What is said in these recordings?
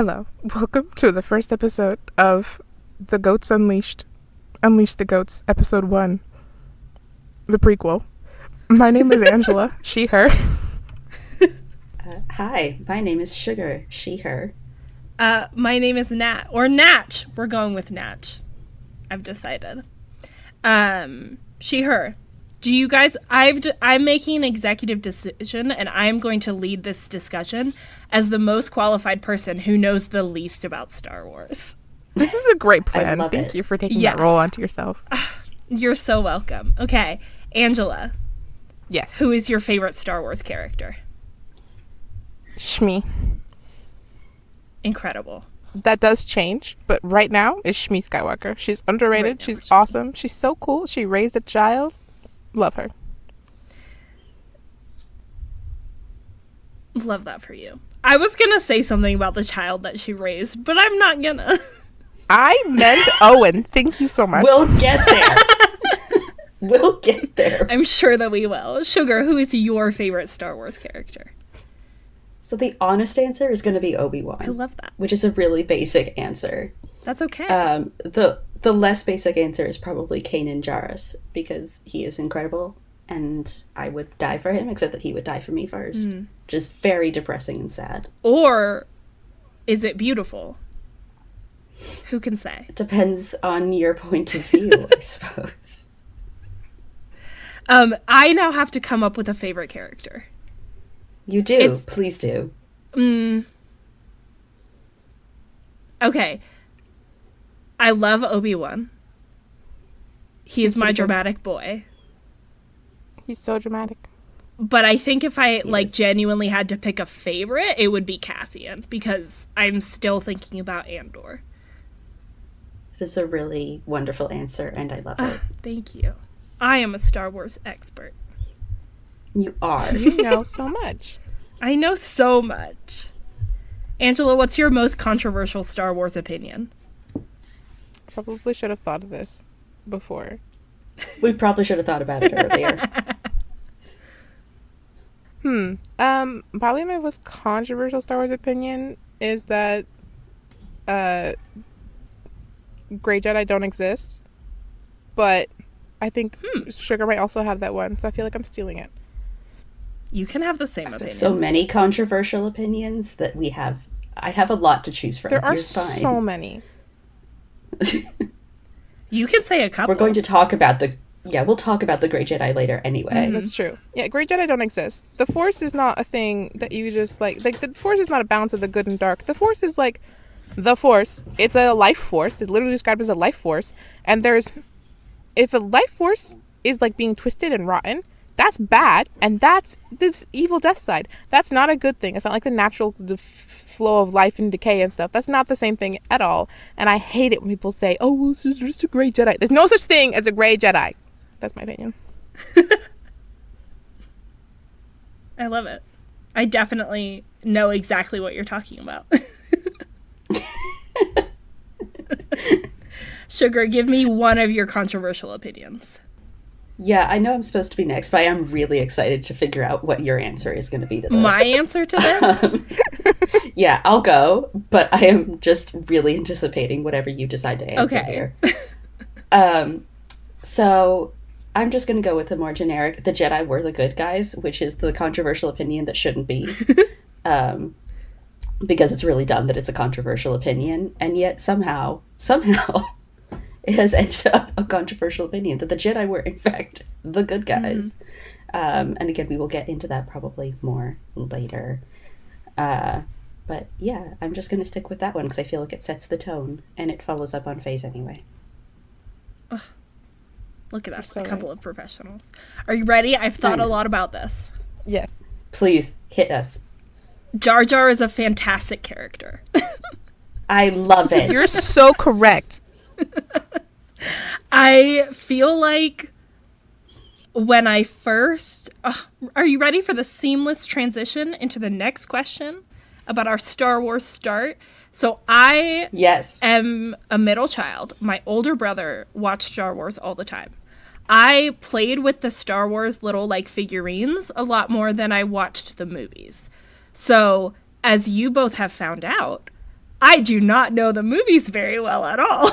Hello. Welcome to the first episode of The Goats Unleashed. Unleash the Goats, episode 1. The prequel. My name is Angela, she, her. Hi, my name is Sugar, she, her. My name is Nat, or Natch. We're going with Natch. I've decided. She, her. Do you guys, I'm making an executive decision, and I'm going to lead this discussion as the most qualified person who knows the least about Star Wars. This is a great plan. Thank you for taking that role onto yourself. You're so welcome. Okay, Angela. Yes. Who is your favorite Star Wars character? Shmi. Incredible. That does change, but right now is Shmi Skywalker. She's underrated. She's awesome. She's so cool. She raised a child. Love her. Love that for you. I was gonna say something about the child that she raised, but I'm not gonna. I meant Owen. Thank you so much. We'll get there. We'll get there. I'm sure that we will. Sugar, who is your favorite Star Wars character? So the honest answer is going to be Obi-Wan. I love that. Which is a really basic answer. That's okay. The less basic answer is probably Kanan Jarrus, because he is incredible, and I would die for him, except that he would die for me first. Just very depressing and sad. Or is it beautiful? Who can say? It depends on your point of view, I suppose. I now have to come up with a favorite character. You do. Please do. Okay. I love Obi-Wan. He is my dramatic boy. He's so dramatic. But I think if I genuinely had to pick a favorite, it would be Cassian, because I'm still thinking about Andor. It is a really wonderful answer, and I love it. Thank you. I am a Star Wars expert. You are. You know so much. I know so much. Angela, what's your most controversial Star Wars opinion? Probably should have thought of this before. We probably should have thought about it earlier. Probably my most controversial Star Wars opinion is that Grey Jedi don't exist. But I think Sugar might also have that one, so I feel like I'm stealing it. You can have the same opinion. So many controversial opinions that we have. I have a lot to choose from. There are You're fine. so many. You can say a couple. We're going to talk about we'll talk about the Grey Jedi later anyway. That's true. Yeah, Grey Jedi don't exist. The Force is not a thing that you just like the Force is not a balance of the good and dark. The Force is like the Force. It's a life force. It's literally described as a life force. And if a life force is like being twisted and rotten, that's bad, and that's this evil death side. That's not a good thing. It's not like the natural flow of life and decay and stuff. That's not the same thing at all. And I hate it when people say, "Oh, well, it's just a Grey Jedi." There's no such thing as a Grey Jedi. That's my opinion. I love it. I definitely know exactly what you're talking about. Sugar, give me one of your controversial opinions. Yeah, I know I'm supposed to be next, but I am really excited to figure out what your answer is going to be to this. My answer to this? Yeah, I'll go, but I am just really anticipating whatever you decide to answer here. So I'm just going to go with the more generic, the Jedi were the good guys, which is the controversial opinion that shouldn't be. Because it's really dumb that it's a controversial opinion, and yet somehow, it has ended up a controversial opinion that the Jedi were, in fact, the good guys. And again, we will get into that probably more later. But yeah, I'm just going to stick with that one because I feel like it sets the tone, and it follows up on Phase anyway. Ugh. Look at us, a couple of professionals. Are you ready? I've thought a lot about this. Yeah. Please, hit us. Jar Jar is a fantastic character. I love it. You're so correct. I feel like when I first... are you ready for the seamless transition into the next question about our Star Wars start? So I am a middle child. My older brother watched Star Wars all the time. I played with the Star Wars little figurines a lot more than I watched the movies. So as you both have found out, I do not know the movies very well at all.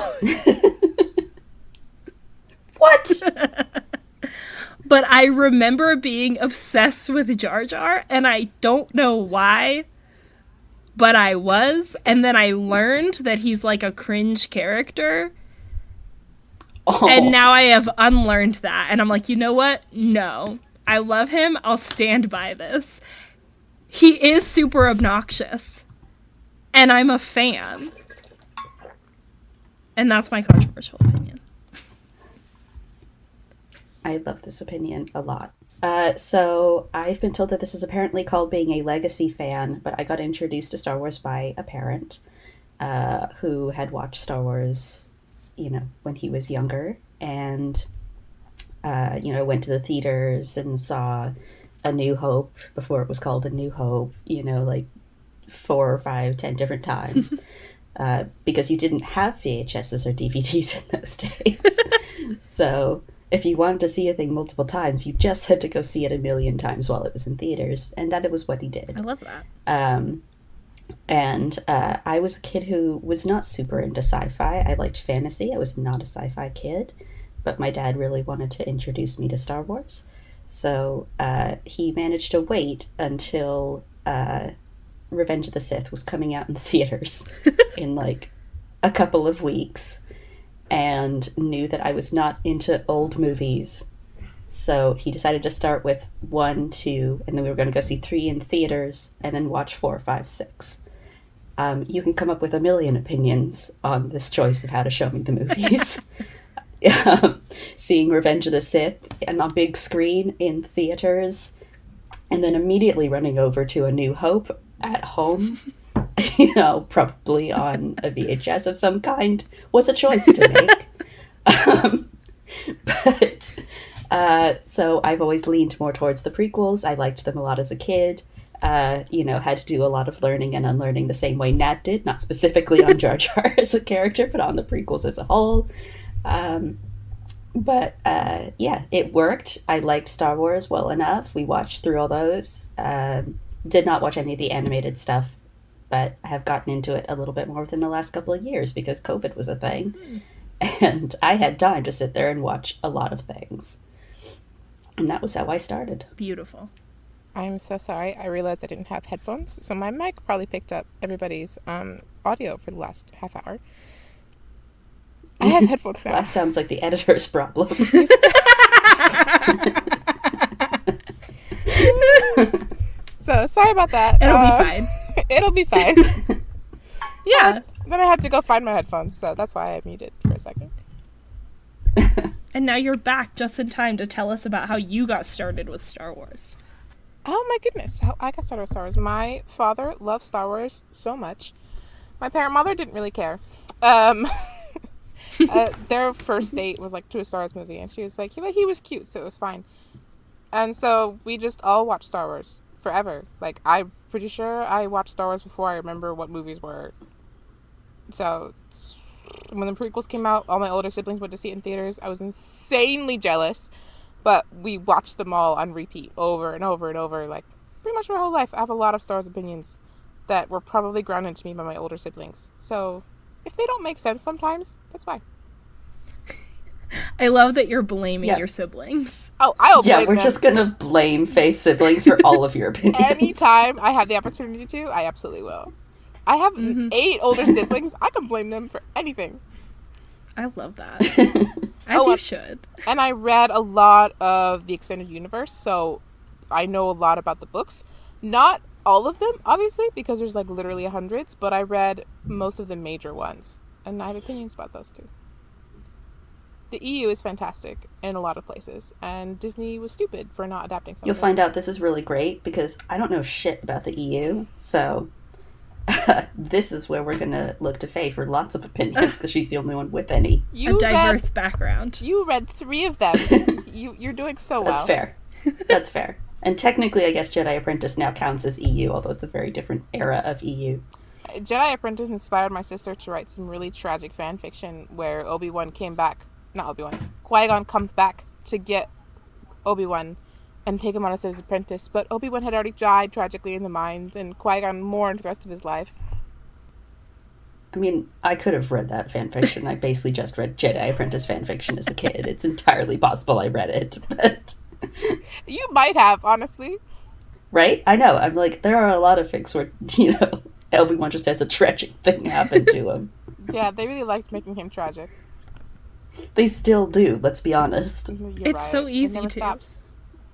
What? But I remember being obsessed with Jar Jar, and I don't know why, but I was. And then I learned that he's like a cringe character. Oh. And now I have unlearned that. And I'm like, you know what? No. I love him. I'll stand by this. He is super obnoxious. And I'm a fan. And that's my controversial opinion. I love this opinion a lot. So I've been told that this is apparently called being a legacy fan, but I got introduced to Star Wars by a parent who had watched Star Wars, when he was younger, and, went to the theaters and saw A New Hope before it was called A New Hope, like 4 or 5, 10 different times. Because you didn't have VHSs or DVDs in those days. So if you wanted to see a thing multiple times, you just had to go see it a million times while it was in theaters. And that was what he did. I love that. And I was a kid who was not super into sci-fi. I liked fantasy. I was not a sci-fi kid. But my dad really wanted to introduce me to Star Wars. So he managed to wait until Revenge of the Sith was coming out in the theaters in like a couple of weeks, and knew that I was not into old movies. So he decided to start with 1, 2, and then we were going to go see 3 in theaters, and then watch 4, 5, 6. You can come up with a million opinions on this choice of how to show me the movies. Seeing Revenge of the Sith on a big screen in theaters, and then immediately running over to A New Hope at home, probably on a VHS of some kind, was a choice to make. So I've always leaned more towards the prequels. I liked them a lot as a kid. Had to do a lot of learning and unlearning the same way Nat did, not specifically on Jar Jar as a character, but on the prequels as a whole. It worked. I liked Star Wars well enough. We watched through all those. Did not watch any of the animated stuff, but I have gotten into it a little bit more within the last couple of years because COVID was a thing. And I had time to sit there and watch a lot of things. And that was how I started. Beautiful. I'm so sorry. I realized I didn't have headphones, so my mic probably picked up everybody's audio for the last half hour. I have headphones now. That sounds like the editor's problem. So, sorry about that. It'll be fine. It'll be fine. Yeah. Then I had to go find my headphones, so that's why I muted for a second. And now you're back just in time to tell us about how you got started with Star Wars. Oh my goodness, how I got started with Star Wars. My father loved Star Wars so much. My mother didn't really care. Their first date was like to a Star Wars movie, and she was like, he was cute, so it was fine. And so we just all watched Star Wars forever. Like, I'm pretty sure I watched Star Wars before I remember what movies were. So when the prequels came out, all my older siblings went to see it in theaters. I was insanely jealous, but we watched them all on repeat over and over and over, like pretty much my whole life. I have a lot of Star Wars opinions that were probably grounded to me by my older siblings. So if they don't make sense sometimes, that's fine. I love that you're blaming your siblings. Oh, I'll blame we're them. just gonna blame face siblings for all of your opinions. Anytime I have the opportunity to, I absolutely will. I have 8 older siblings. I can blame them for anything. I love that. As you should. And I read a lot of the extended universe, so I know a lot about the books. Not all of them, obviously, because there's like literally hundreds, but I read most of the major ones, and I have opinions about those too. The EU is fantastic in a lot of places, and Disney was stupid for not adapting something. You'll find out this is really great because I don't know shit about the EU, so this is where we're going to look to Faye for lots of opinions because she's the only one with any. A diverse background. You read 3 of them. You're doing so well. That's fair. That's fair. And technically, I guess Jedi Apprentice now counts as EU, although it's a very different era of EU. Jedi Apprentice inspired my sister to write some really tragic fan fiction where Qui-Gon comes back to get Obi-Wan and take him on as his apprentice, but Obi-Wan had already died tragically in the mines, and Qui-Gon mourned the rest of his life. I mean, I could have read that fan fiction. I basically just read Jedi Apprentice fan fiction as a kid. It's entirely possible I read it, but... You might have, honestly. Right? I know. I'm like, there are a lot of fics where, Obi-Wan just has a tragic thing happen to him. Yeah, they really liked making him tragic. They still do, let's be honest. It's so easy it never to. stops.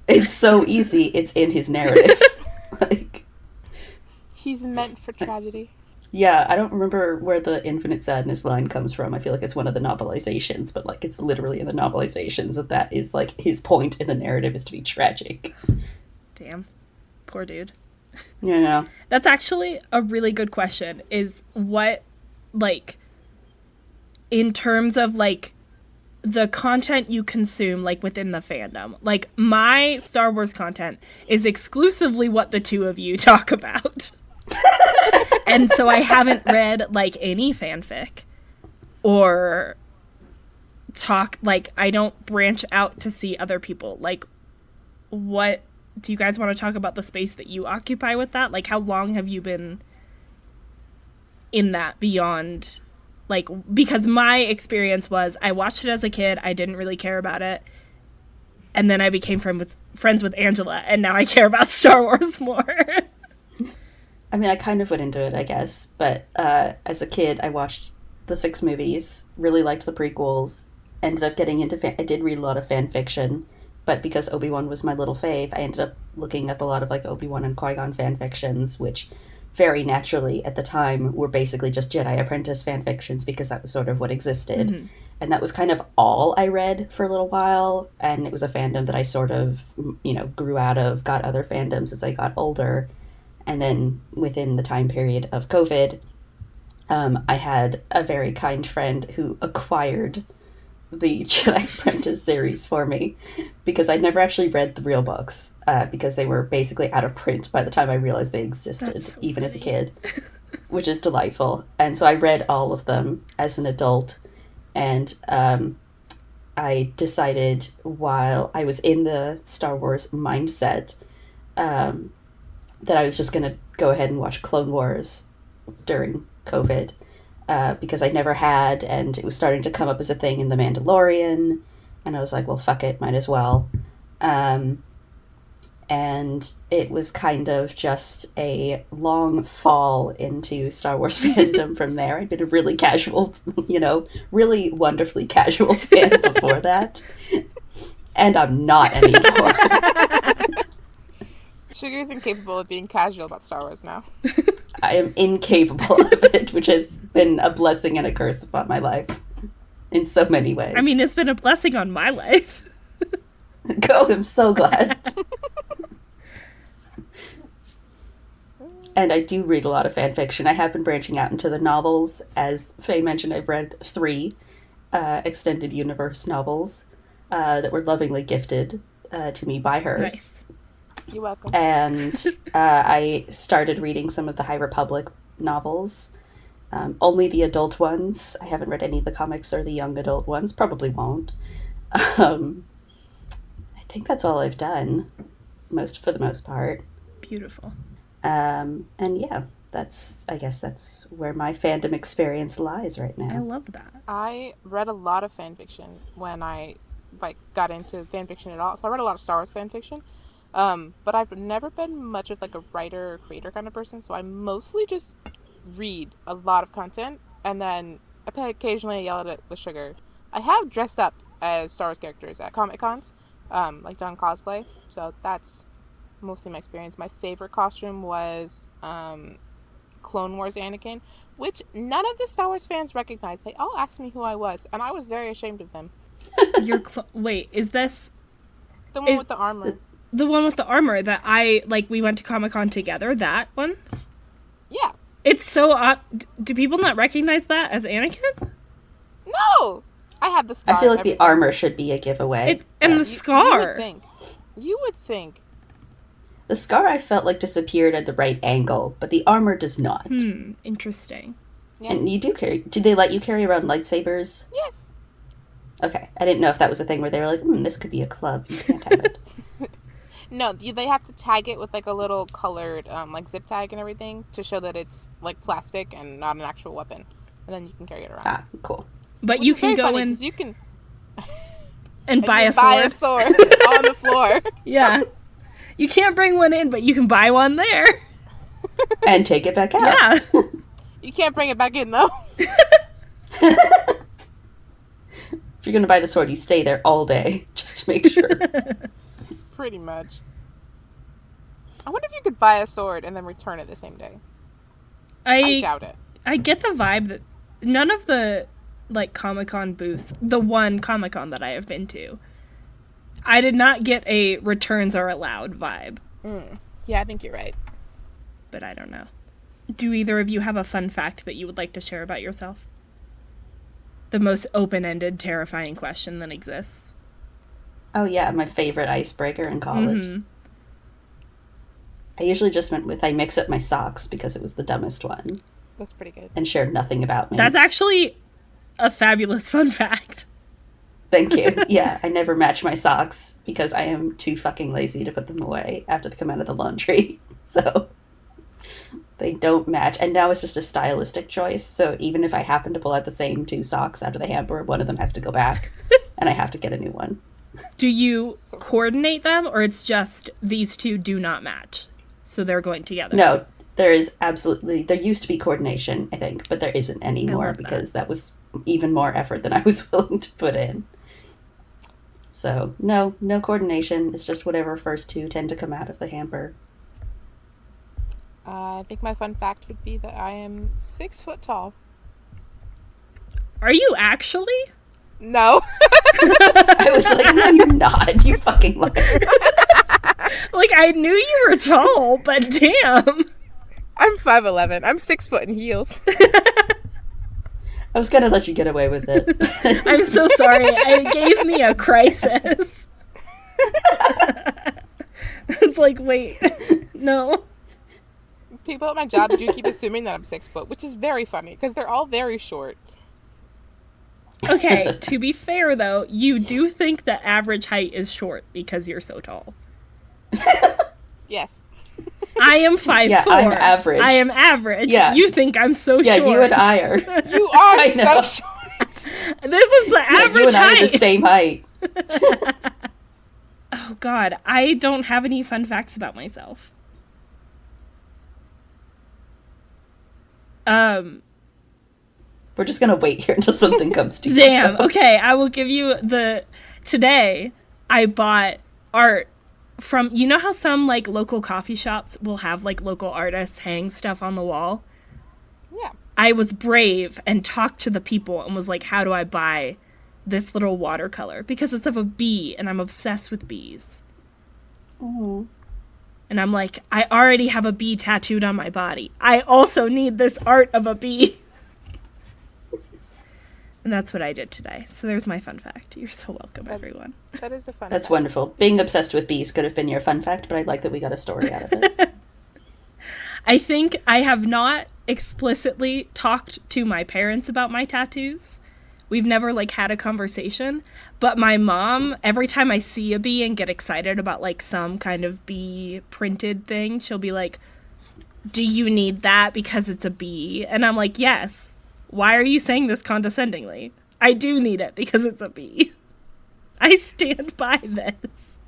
It's so easy, it's in his narrative. Like, He's meant for tragedy. yeah, I don't remember where the infinite sadness line comes from. I feel like it's one of the novelizations, but like it's literally in the novelizations that is like his point in the narrative is to be tragic. Damn. Poor dude. You know? That's actually a really good question, is what, like, in terms of, like, the content you consume, like, within the fandom. Like, my Star Wars content is exclusively what the two of you talk about. And so I haven't read, like, any fanfic. Or I don't branch out to see other people. Like, what... Do you guys want to talk about the space that you occupy with that? Like, how long have you been in that beyond, like, because my experience was I watched it as a kid, I didn't really care about it, and then I became friends with Angela, and now I care about Star Wars more. I mean, I kind of went into it, I guess, but as a kid, I watched the 6 movies, really liked the prequels, ended up getting into I did read a lot of fan fiction. But because Obi-Wan was my little fave, I ended up looking up a lot of, like, Obi-Wan and Qui-Gon fanfictions, which very naturally at the time were basically just Jedi Apprentice fanfictions because that was sort of what existed. Mm-hmm. And that was kind of all I read for a little while. And it was a fandom that I sort of, grew out of, got other fandoms as I got older. And then within the time period of COVID, I had a very kind friend who acquired the Jedi Apprentice series for me because I'd never actually read the real books because they were basically out of print by the time I realized they existed, so even funny. As a kid, which is delightful. And so I read all of them as an adult, and I decided while I was in the Star Wars mindset that I was just going to go ahead and watch Clone Wars during COVID. Because I never had, and it was starting to come up as a thing in The Mandalorian, and I was like, well, fuck it, might as well. And it was kind of just a long fall into Star Wars fandom from there. I'd been a really casual, really wonderfully casual fan before that, and I'm not anymore. Sugar's incapable of being casual about Star Wars now. I am incapable of it, which has been a blessing and a curse upon my life in so many ways. I mean, it's been a blessing on my life. Go, I'm so glad. And I do read a lot of fan fiction. I have been branching out into the novels. As Faye mentioned, I've read 3 extended universe novels that were lovingly gifted to me by her. Nice. You're welcome. And I started reading some of the High Republic novels. Only the adult ones. I haven't read any of the comics or the young adult ones. Probably won't. I think that's all I've done, for the most part. Beautiful. And yeah, I guess that's where my fandom experience lies right now. I love that. I read a lot of fan fiction when I got into fan fiction at all. So I read a lot of Star Wars fan fiction. But I've never been much of a writer or creator kind of person, so I mostly just read a lot of content, and then occasionally I yell at it with Sugar. I have dressed up as Star Wars characters at Comic Cons, done cosplay, so that's mostly my experience. My favorite costume was Clone Wars Anakin, which none of the Star Wars fans recognized. They all asked me who I was, and I was very ashamed of them. Wait, is this... The one with the armor. The one with the armor that we went to Comic-Con together, that one? Yeah. It's so do people not recognize that as Anakin? No! I had the scar. I feel like the armor should be a giveaway. The scar. You would think. The scar I felt like disappeared at the right angle, but the armor does not. Interesting. Yeah. And you do carry... Do they let you carry around lightsabers? Yes. Okay. I didn't know if that was a thing where they were like, this could be a club. You can't have it. No, they have to tag it with a little colored zip tag and everything to show that it's plastic and not an actual weapon. and then you can carry it around. Ah, cool. But Which you is can very go funny, in 'cause you can and buy you a buy a sword. sword on the floor. Yeah. You can't bring one in, but you can buy one there. And take it back out. Yeah. You can't bring it back in, though. If you're going to buy the sword, you stay there all day, just to make sure. Pretty much. I wonder if you could buy a sword and then return it the same day. I doubt it. I get the vibe that none of the, like, Comic-Con booths, the one Comic-Con that I have been to, I did not get a returns are allowed vibe. Yeah, I think you're right. But I don't know. Do either of you have a fun fact that you would like to share about yourself? The most open-ended, terrifying question that exists. Oh, yeah, my favorite icebreaker in college. Mm-hmm. I usually just went with I mix up my socks because it was the dumbest one. That's pretty good. And shared nothing about me. That's actually a fabulous fun fact. Thank you. Yeah, I never match my socks because I am too fucking lazy to put them away after they come out of the laundry. So they don't match. And now it's just a stylistic choice. So even if I happen to pull out the same 2 socks out of the hamper, one of them has to go back and I have to get a new one. Do you coordinate them, or it's just these 2 do not match, so they're going together? No, there used to be coordination, I think, but there isn't anymore because that was even more effort than I was willing to put in. So, no coordination. It's just whatever first 2 tend to come out of the hamper. I think my fun fact would be that I am 6 foot tall. Are you actually? No. I was like, no, you're not. You fucking liar. Like, I knew you were tall, but damn. I'm 5'11". I'm 6 foot in heels. I was gonna let you get away with it. I'm so sorry. It gave me a crisis. It's like, wait, no. People at my job do keep assuming that I'm 6 foot, which is very funny because they're all very short. Okay, to be fair, though, you do think that average height is short because you're so tall. Yes. I am 5'4". Yeah, I'm average. I am average. Yeah. You think I'm so Yeah, short. you and I are. You are I so know. short. This is the average you and I height. are the same height. Oh, God. I don't have any fun facts about myself. We're just gonna wait here until something comes to you. Damn. Okay, I will give you today I bought art from, you know how some, like, local coffee shops will have, like, local artists hang stuff on the wall? Yeah. I was brave and talked to the people and was like, how do I buy this little watercolor? Because it's of a bee, and I'm obsessed with bees. Oh. And I'm like, I already have a bee tattooed on my body. I also need this art of a bee. And that's what I did today. So there's my fun fact. You're so welcome, everyone. That is a fun That's fact. wonderful. Being obsessed with bees could have been your fun fact, but I like that we got a story out of it. I think I have not explicitly talked to my parents about my tattoos. We've never, like, had a conversation. But my mom, every time I see a bee and get excited about, like, some kind of bee printed thing, she'll be like, do you need that because it's a bee? And I'm like, yes. Why are you saying this condescendingly? I do need it because it's a bee. I stand by this.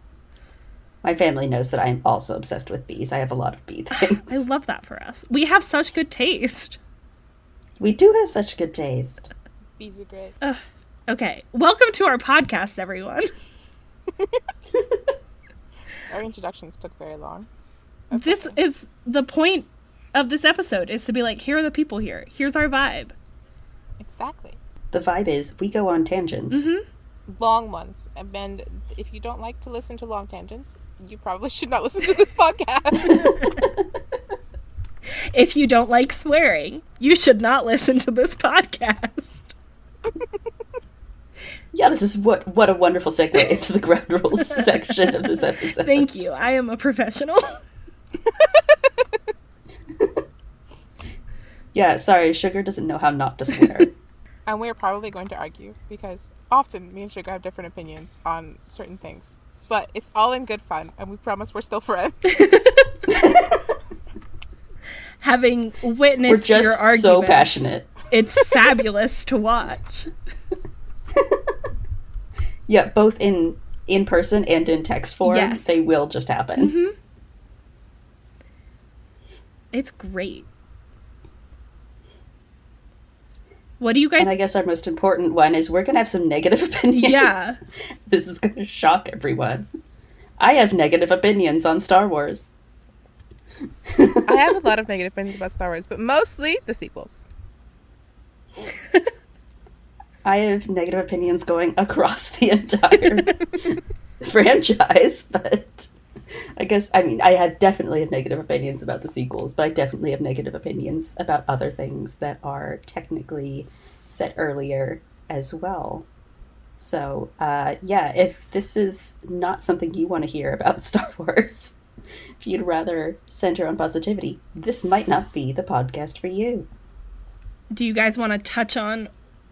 My family knows that I am also obsessed with bees. I have a lot of bee things. I love that for us. We have such good taste. We do have such good taste. Bees are great. Okay, welcome to our podcast, everyone. Our introductions took very long. This is the point of this episode, is to be like, here are the people here. Here's our vibe. Exactly. The vibe is we go on tangents. Mm-hmm. Long ones. And if you don't like to listen to long tangents, you probably should not listen to this podcast. If you don't like swearing, you should not listen to this podcast. Yeah, this is what a wonderful segue into the ground rules section of this episode. Thank you. I am a professional. Yeah, sorry, Sugar doesn't know how not to swear. And we're probably going to argue because often me and Sugar have different opinions on certain things. But it's all in good fun, and we promise we're still friends. Having We're witnessed your just arguments. so passionate. It's fabulous to watch. Yeah, both in person and in text form, Yes. they will just happen. Mm-hmm. It's great. What do you guys... And I guess our most important one is we're going to have some negative opinions. Yeah. This is going to shock everyone. I have negative opinions on Star Wars. I have a lot of negative opinions about Star Wars, but mostly the sequels. I have negative opinions going across the entire franchise, but I guess, I mean, definitely have negative opinions about the sequels, but I definitely have negative opinions about other things that are technically set earlier as well. So, yeah, if this is not something you want to hear about Star Wars, if you'd rather center on positivity, this might not be the podcast for you. Do you guys want to touch on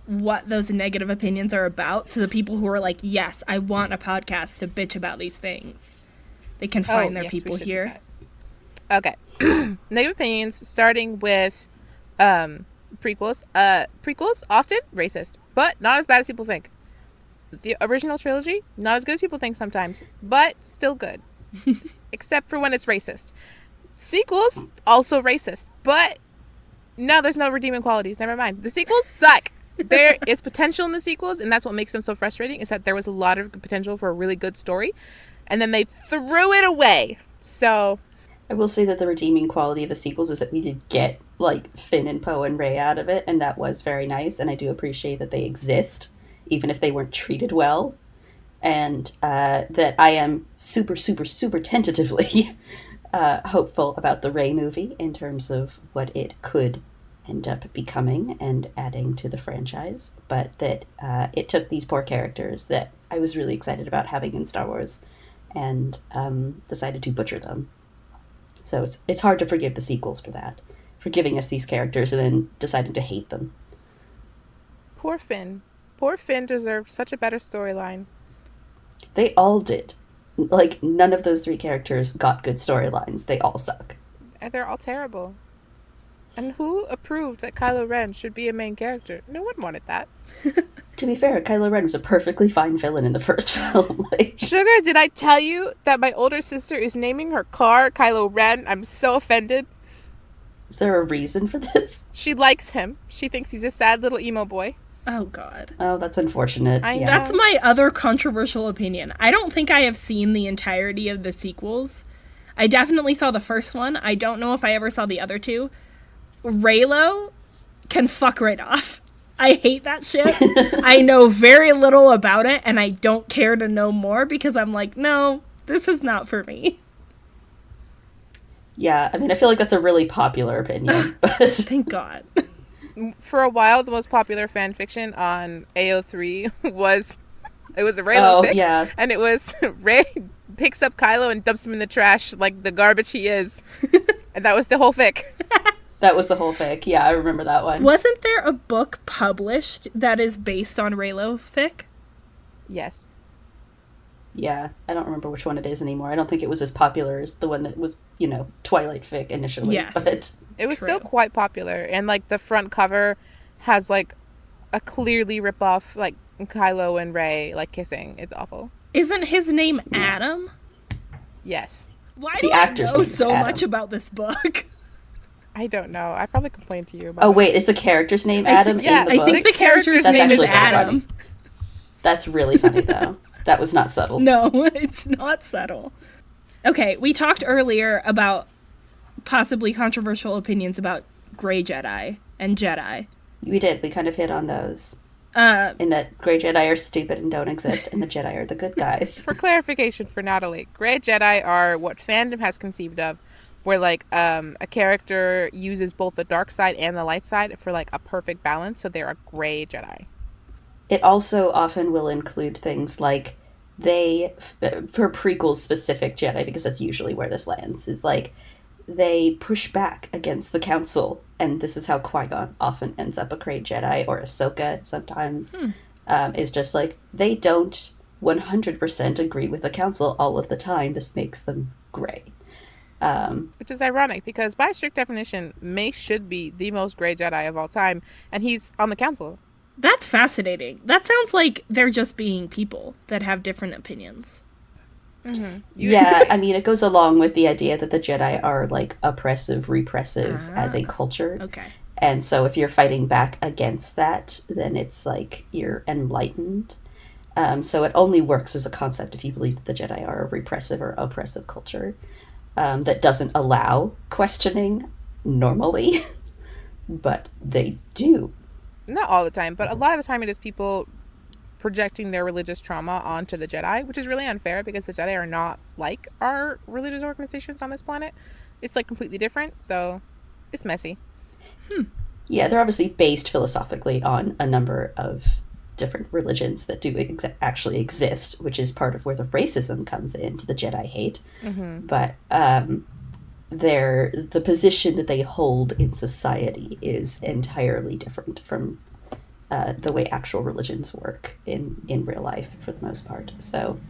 what those negative opinions are about, so the people who are like, yes, I want a podcast to bitch about these things, they can find their yes, people we should here? do that. Okay. Negative opinions, starting with prequels. Prequels, often racist, but not as bad as people think. The original trilogy, not as good as people think sometimes, but still good. Except for when it's racist. Sequels, also racist, but no, there's no redeeming qualities. Never mind. The sequels suck. There is potential in the sequels, and that's what makes them so frustrating, is that there was a lot of potential for a really good story, and then they threw it away. So I will say that the redeeming quality of the sequels is that we did get, like, Finn and Poe and Rey out of it, and that was very nice, and I do appreciate that they exist, even if they weren't treated well, and that I am super, super, super tentatively hopeful about the Rey movie in terms of what it could end up becoming and adding to the franchise, but that it took these poor characters that I was really excited about having in Star Wars and decided to butcher them. So it's hard to forgive the sequels for that, for giving us these characters and then deciding to hate them. poor Finn. Poor Finn deserved such a better storyline. They all did. Like, none of those three characters got good storylines. They all suck. And they're all terrible. And who approved that Kylo Ren should be a main character? No one wanted that. To be fair, Kylo Ren was a perfectly fine villain in the first film. Like, Sugar, did I tell you that my older sister is naming her car Kylo Ren? I'm so offended. is there a reason for this? She likes him. She thinks he's a sad little emo boy. Oh, God. Oh, that's unfortunate. I know. That's my other controversial opinion. I don't think I have seen the entirety of the sequels. I definitely saw the first one. I don't know if I ever saw the other two. Reylo can fuck right off. I hate that shit. I know very little about it, and I don't care to know more because I'm like, no, this is not for me. Yeah, I mean, I feel like that's a really popular opinion, but Thank God. For a while, the most popular fan fiction on AO3 was a Reylo fic. Yeah. And it was Rey picks up Kylo and dumps him in the trash like the garbage he is. And that was the whole fic. That was the whole fic. Yeah, I remember that one. Wasn't there a book published that is based on Reylo fic? Yes. Yeah, I don't remember which one it is anymore. I don't think it was as popular as the one that was, Twilight fic initially. Yes. But It was True. still quite popular. And like the front cover has like a clearly rip off like Kylo and Rey like kissing. It's awful. Isn't his name Adam? Yes. Why The do I actor's know name is so Adam. much about this book? I don't know. I probably complained to you about Oh, it. wait, is the character's name Adam yeah, in the I book? think the character's That's name is actually kind of Adam. funny. That's really funny, though. That was not subtle. No, it's not subtle. Okay, we talked earlier about possibly controversial opinions about Grey Jedi and Jedi. We did. We kind of hit on those. In that Grey Jedi are stupid and don't exist, and the Jedi are the good guys. For clarification for Natalie, Grey Jedi are what fandom has conceived of, where like a character uses both the dark side and the light side for like a perfect balance, so they're a Grey Jedi. It also often will include things like for prequels specific Jedi, because that's usually where this lands, is like they push back against the council, and this is how Qui-Gon often ends up a Grey Jedi, or Ahsoka sometimes, is just like, they don't 100% agree with the council all of the time. This makes them Grey. Which is ironic because by strict definition, Mace should be the most great Jedi of all time, and he's on the council. That's fascinating. That sounds like they're just being people that have different opinions. Mm-hmm. Yeah, I mean, it goes along with the idea that the Jedi are, like, oppressive, repressive as a culture. Okay. And so if you're fighting back against that, then it's like you're enlightened. So it only works as a concept if you believe that the Jedi are a repressive or oppressive culture that doesn't allow questioning normally, but they do. Not all the time, but a lot of the time it is people projecting their religious trauma onto the Jedi, which is really unfair because the Jedi are not like our religious organizations on this planet. It's like completely different, so it's messy. Yeah, they're obviously based philosophically on a number of different religions that do actually exist, which is part of where the racism comes into the Jedi hate. Mm-hmm. But the position that they hold in society is entirely different from the way actual religions work in real life for the most part. So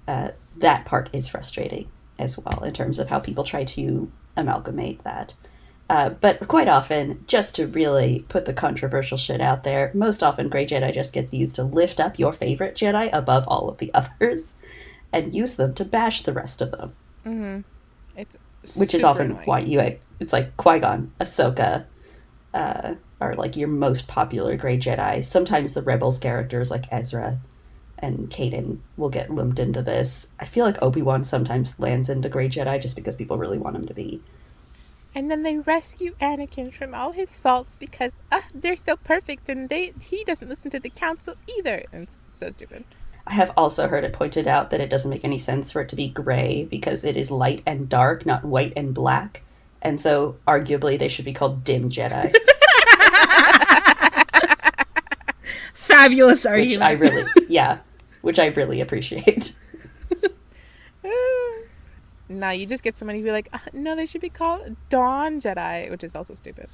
that part is frustrating as well in terms of how people try to amalgamate that. But quite often, just to really put the controversial shit out there, most often Grey Jedi just gets used to lift up your favorite Jedi above all of the others and use them to bash the rest of them. Mm-hmm. Which is often annoying. why it's like Qui-Gon, Ahsoka, are like your most popular Grey Jedi. Sometimes the Rebels characters like Ezra and Caden will get lumped into this. I feel like Obi-Wan sometimes lands into Grey Jedi just because people really want him to be. And then they rescue Anakin from all his faults because they're so perfect and he doesn't listen to the council either. And it's so stupid. I have also heard it pointed out that it doesn't make any sense for it to be gray because it is light and dark, not white and black. And so arguably they should be called dim Jedi. Fabulous argument. Which I really appreciate. Now you just get somebody who be like, no, they should be called Dawn Jedi, which is also stupid.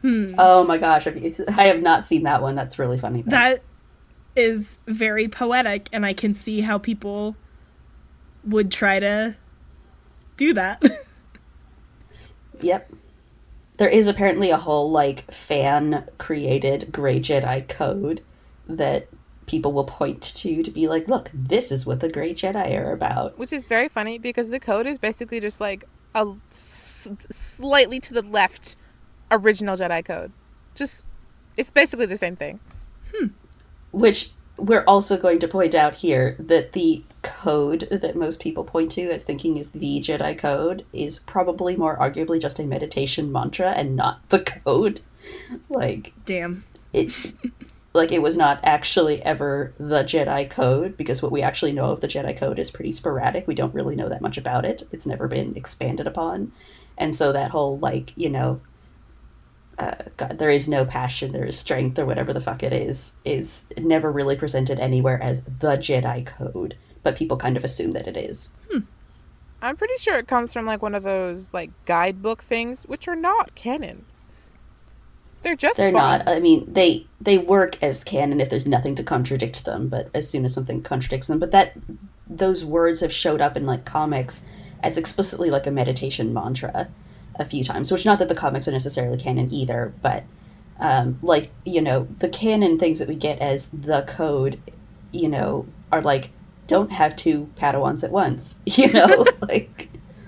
Oh my gosh, I have not seen that one. That's really funny. Though. That is very poetic, and I can see how people would try to do that. Yep. There is apparently a whole, like, fan-created Grey Jedi code that people will point to be like, look, this is what the Grey Jedi are about. Which is very funny because the code is basically just like a slightly to the left original Jedi code. It's basically the same thing. Which we're also going to point out here that the code that most people point to as thinking is the Jedi code is probably more arguably just a meditation mantra and not the code. Like, damn. It was not actually ever the Jedi code, because what we actually know of the Jedi code is pretty sporadic. We don't really know that much about it. It's never been expanded upon. And so that whole, like, you know, God, there is no passion, there is strength, or whatever the fuck it is never really presented anywhere as the Jedi code. But people kind of assume that it is. I'm pretty sure it comes from, like, one of those, like, guidebook things, which are not canon. They're fun. Not. I mean, they work as canon if there's nothing to contradict them, but as soon as something contradicts them. But those words have showed up in, like, comics as explicitly, like, a meditation mantra a few times. Which, not that the comics are necessarily canon either, but, like, you know, the canon things that we get as the code, you know, are, like, don't have two Padawans at once, you know?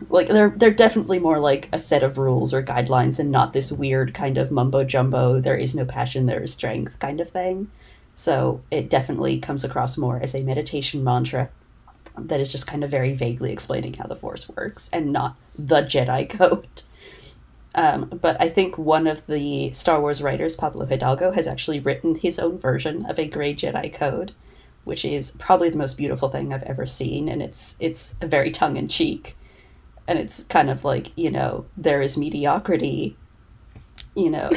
Like they're definitely more like a set of rules or guidelines and not this weird kind of mumbo jumbo, there is no passion, there is strength kind of thing. So it definitely comes across more as a meditation mantra that is just kind of very vaguely explaining how the Force works and not the Jedi code. But I think one of the Star Wars writers, Pablo Hidalgo, has actually written his own version of a Grey Jedi code, which is probably the most beautiful thing I've ever seen, and it's very tongue-in-cheek. And it's kind of like, you know, there is mediocrity, you know,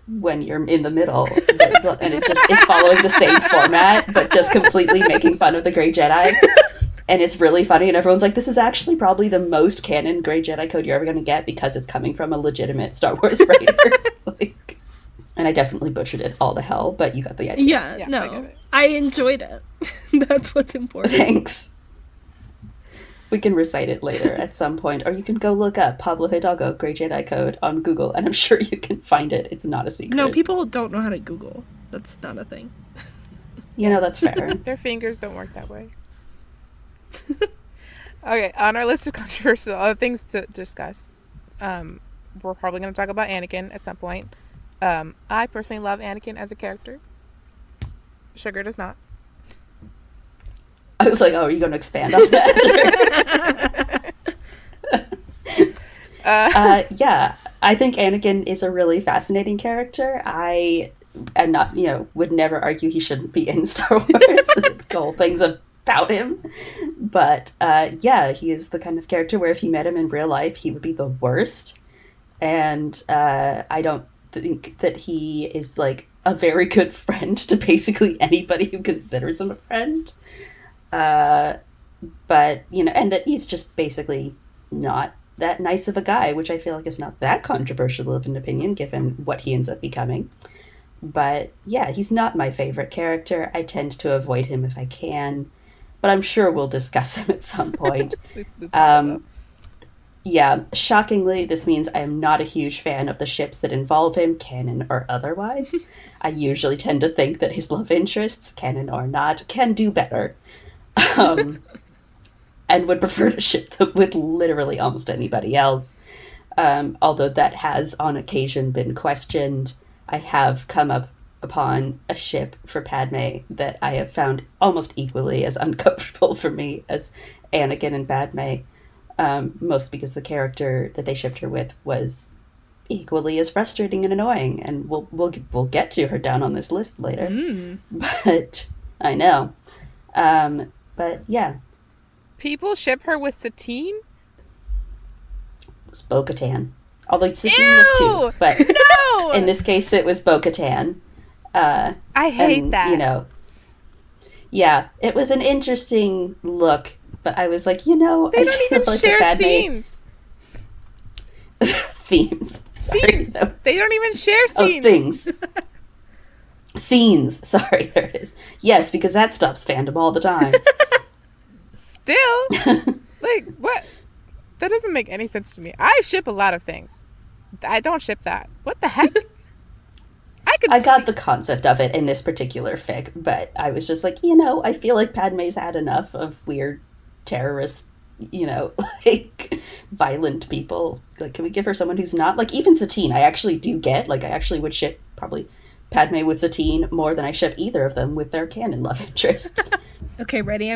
when you're in the middle. And it's following the same format, but just completely making fun of the Grey Jedi. And it's really funny, and everyone's like, this is actually probably the most canon Grey Jedi code you're ever going to get because it's coming from a legitimate Star Wars writer. And I definitely butchered it all to hell, but you got the idea. Yeah, no. I enjoyed it. That's what's important. Thanks. We can recite it later at some point, or you can go look up Pablo Hidalgo Grey Jedi Code on Google, and I'm sure you can find it. It's not a secret. No, people don't know how to Google. That's not a thing. You know, that's fair. Their fingers don't work that way. Okay, on our list of controversial things to discuss, we're probably going to talk about Anakin at some point. I personally love Anakin as a character. Sugar does not. I was like, oh, are you going to expand on that? Yeah, I think Anakin is a really fascinating character. I am not, would never argue he shouldn't be in Star Wars. The whole thing's about him. But yeah, he is the kind of character where if you met him in real life, he would be the worst. And I don't think that he is like a very good friend to basically anybody who considers him a friend. But, and that he's just basically not that nice of a guy, which I feel like is not that controversial of an opinion given what he ends up becoming. But yeah, he's not my favorite character. I tend to avoid him if I can, but I'm sure we'll discuss him at some point. Yeah, shockingly, this means I am not a huge fan of the ships that involve him, canon or otherwise. I usually tend to think that his love interests, canon or not, can do better. And would prefer to ship them with literally almost anybody else. Although that has on occasion been questioned. I have come upon a ship for Padme that I have found almost equally as uncomfortable for me as Anakin and Padme. Mostly because the character that they shipped her with was equally as frustrating and annoying, and we'll get to her down on this list later. But I know. But yeah, people ship her with Satine. It was Bo-Katan. Although Satine was too, but no! In this case it was Bo-Katan. I hate that. Yeah, it was an interesting look. But I was like, they don't even like share scenes. Themes. Scenes. Sorry, no. They don't even share scenes. Oh, things. Scenes. Sorry, there it is. Yes, because that stops fandom all the time. Still? Like, what? That doesn't make any sense to me. I ship a lot of things. I don't ship that. What the heck? I got the concept of it in this particular fic, but I was just like, I feel like Padme's had enough of weird terrorists, like violent people. Like, can we give her someone who's not like even Satine? I actually do get like I actually would ship probably Padme with Satine more than I ship either of them with their canon love interests. Okay, ready?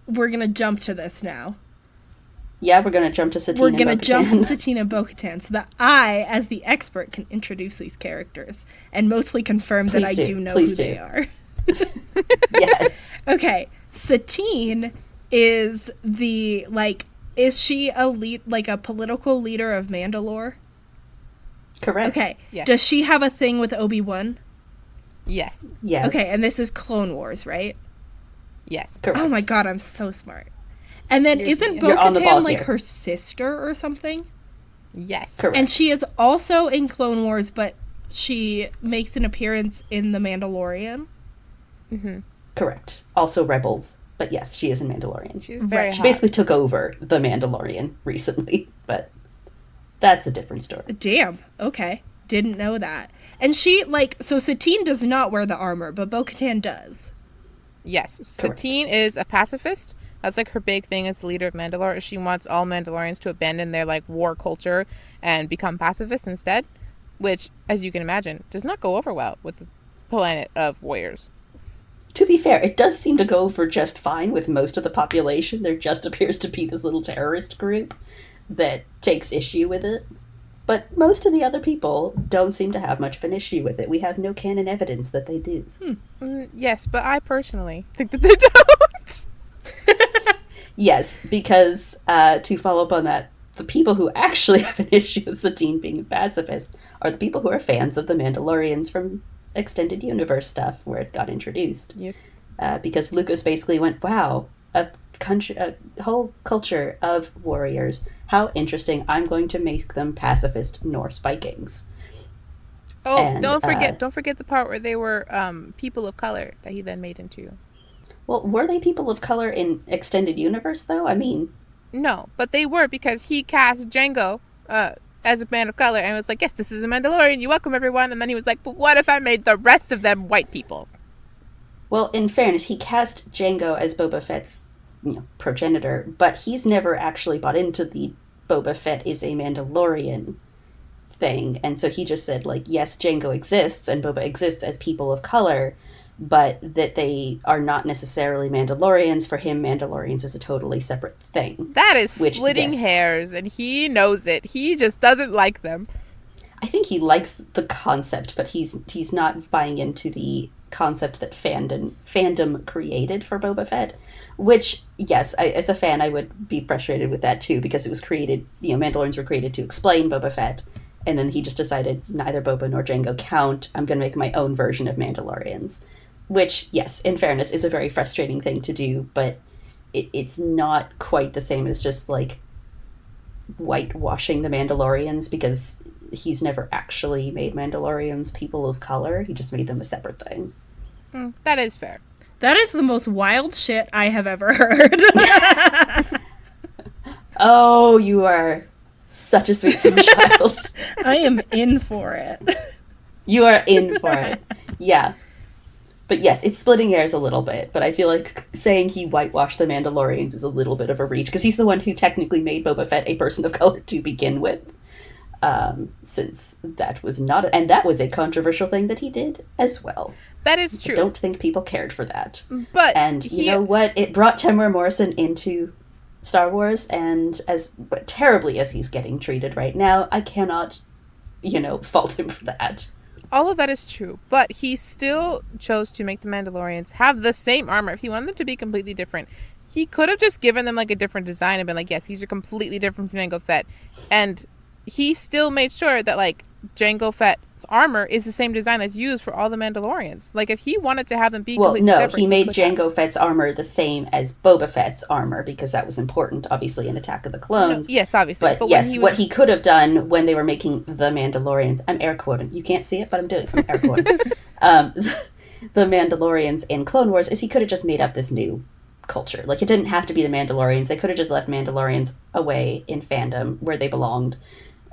We're gonna jump to this now. Yeah, we're gonna jump to Satine. We're gonna jump to Satine and Bo-Katan so that I, as the expert, can introduce these characters and mostly confirm that I do know who they are. Yes. Okay, Satine is is she a lead, like a political leader of Mandalore? Correct. Okay. Yes. Does she have a thing with Obi-Wan? Yes. Yes. Okay, and this is Clone Wars, right? Yes. Correct. Oh my god, I'm so smart. And then isn't You're on the ball Bo-Katan like here. her sister or something? Yes. Correct. And she is also in Clone Wars, but she makes an appearance in The Mandalorian. Mm-hmm. Correct. Also Rebels. But yes, she is in Mandalorian. She's very hot. She basically took over The Mandalorian recently, but that's a different story. Damn. Okay. Didn't know that. And she, so Satine does not wear the armor, but Bo-Katan does. Yes. Correct. Satine is a pacifist. That's like her big thing as the leader of Mandalore. She wants all Mandalorians to abandon their like war culture and become pacifists instead, which, as you can imagine, does not go over well with the planet of warriors. To be fair, it does seem to go over just fine with most of the population. There just appears to be this little terrorist group that takes issue with it. But most of the other people don't seem to have much of an issue with it. We have no canon evidence that they do. Yes, but I personally think that they don't. Yes, because to follow up on that, the people who actually have an issue with Satine being a pacifist are the people who are fans of the Mandalorians from Extended Universe stuff where it got introduced. Yes. Because Lucas basically went, wow, a whole culture of warriors. How interesting. I'm going to make them pacifist Norse Vikings. Oh, And, don't forget the part where they were people of color that he then made into. Well, were they people of color in Extended Universe, though? I mean, No, but they were, because he cast Django as a man of color and was like, yes, this is a Mandalorian, you're welcome, everyone. And then he was like, but what if I made the rest of them white people? Well, in fairness, he cast Django as Boba Fett's progenitor, but he's never actually bought into the Boba Fett is a Mandalorian thing. And so he just said, like, yes, Django exists and Boba exists as people of color, but that they are not necessarily Mandalorians. For him, Mandalorians is a totally separate thing. That is splitting hairs, and he knows it. He just doesn't like them. I think he likes the concept, but he's not buying into the concept that fandom created for Boba Fett, which, yes, as a fan, I would be frustrated with that too, because it was created, Mandalorians were created to explain Boba Fett, and then he just decided neither Boba nor Django count, I'm going to make my own version of Mandalorians. Which, yes, in fairness, is a very frustrating thing to do, but it's not quite the same as just, like, whitewashing the Mandalorians, because he's never actually made Mandalorians people of color. He just made them a separate thing. That is fair. That is the most wild shit I have ever heard. Oh, you are such a sweet child. I am in for it. You are in for it. Yeah. But yes, it's splitting hairs a little bit, but I feel like saying he whitewashed the Mandalorians is a little bit of a reach, because he's the one who technically made Boba Fett a person of color to begin with, since that was not... and that was a controversial thing that he did as well. That is true. I don't think people cared for that. But and you know what? It brought Temuera Morrison into Star Wars, and as terribly as he's getting treated right now, I cannot, fault him for that. All of that is true, but he still chose to make the Mandalorians have the same armor. If he wanted them to be completely different, he could have just given them, like, a different design and been like, yes, these are completely different from Jango Fett. And he still made sure that, like, Jango Fett's armor is the same design that's used for all the Mandalorians. Like, if he wanted to have them be completely separate... he made Jango Fett's armor the same as Boba Fett's armor, because that was important, obviously, in Attack of the Clones. No, yes, obviously. But yes, what he could have done when they were making the Mandalorians... I'm air quoting. You can't see it, but I'm doing it. I'm air quoting. The Mandalorians in Clone Wars is he could have just made up this new culture. Like, it didn't have to be the Mandalorians. They could have just left Mandalorians away in fandom where they belonged,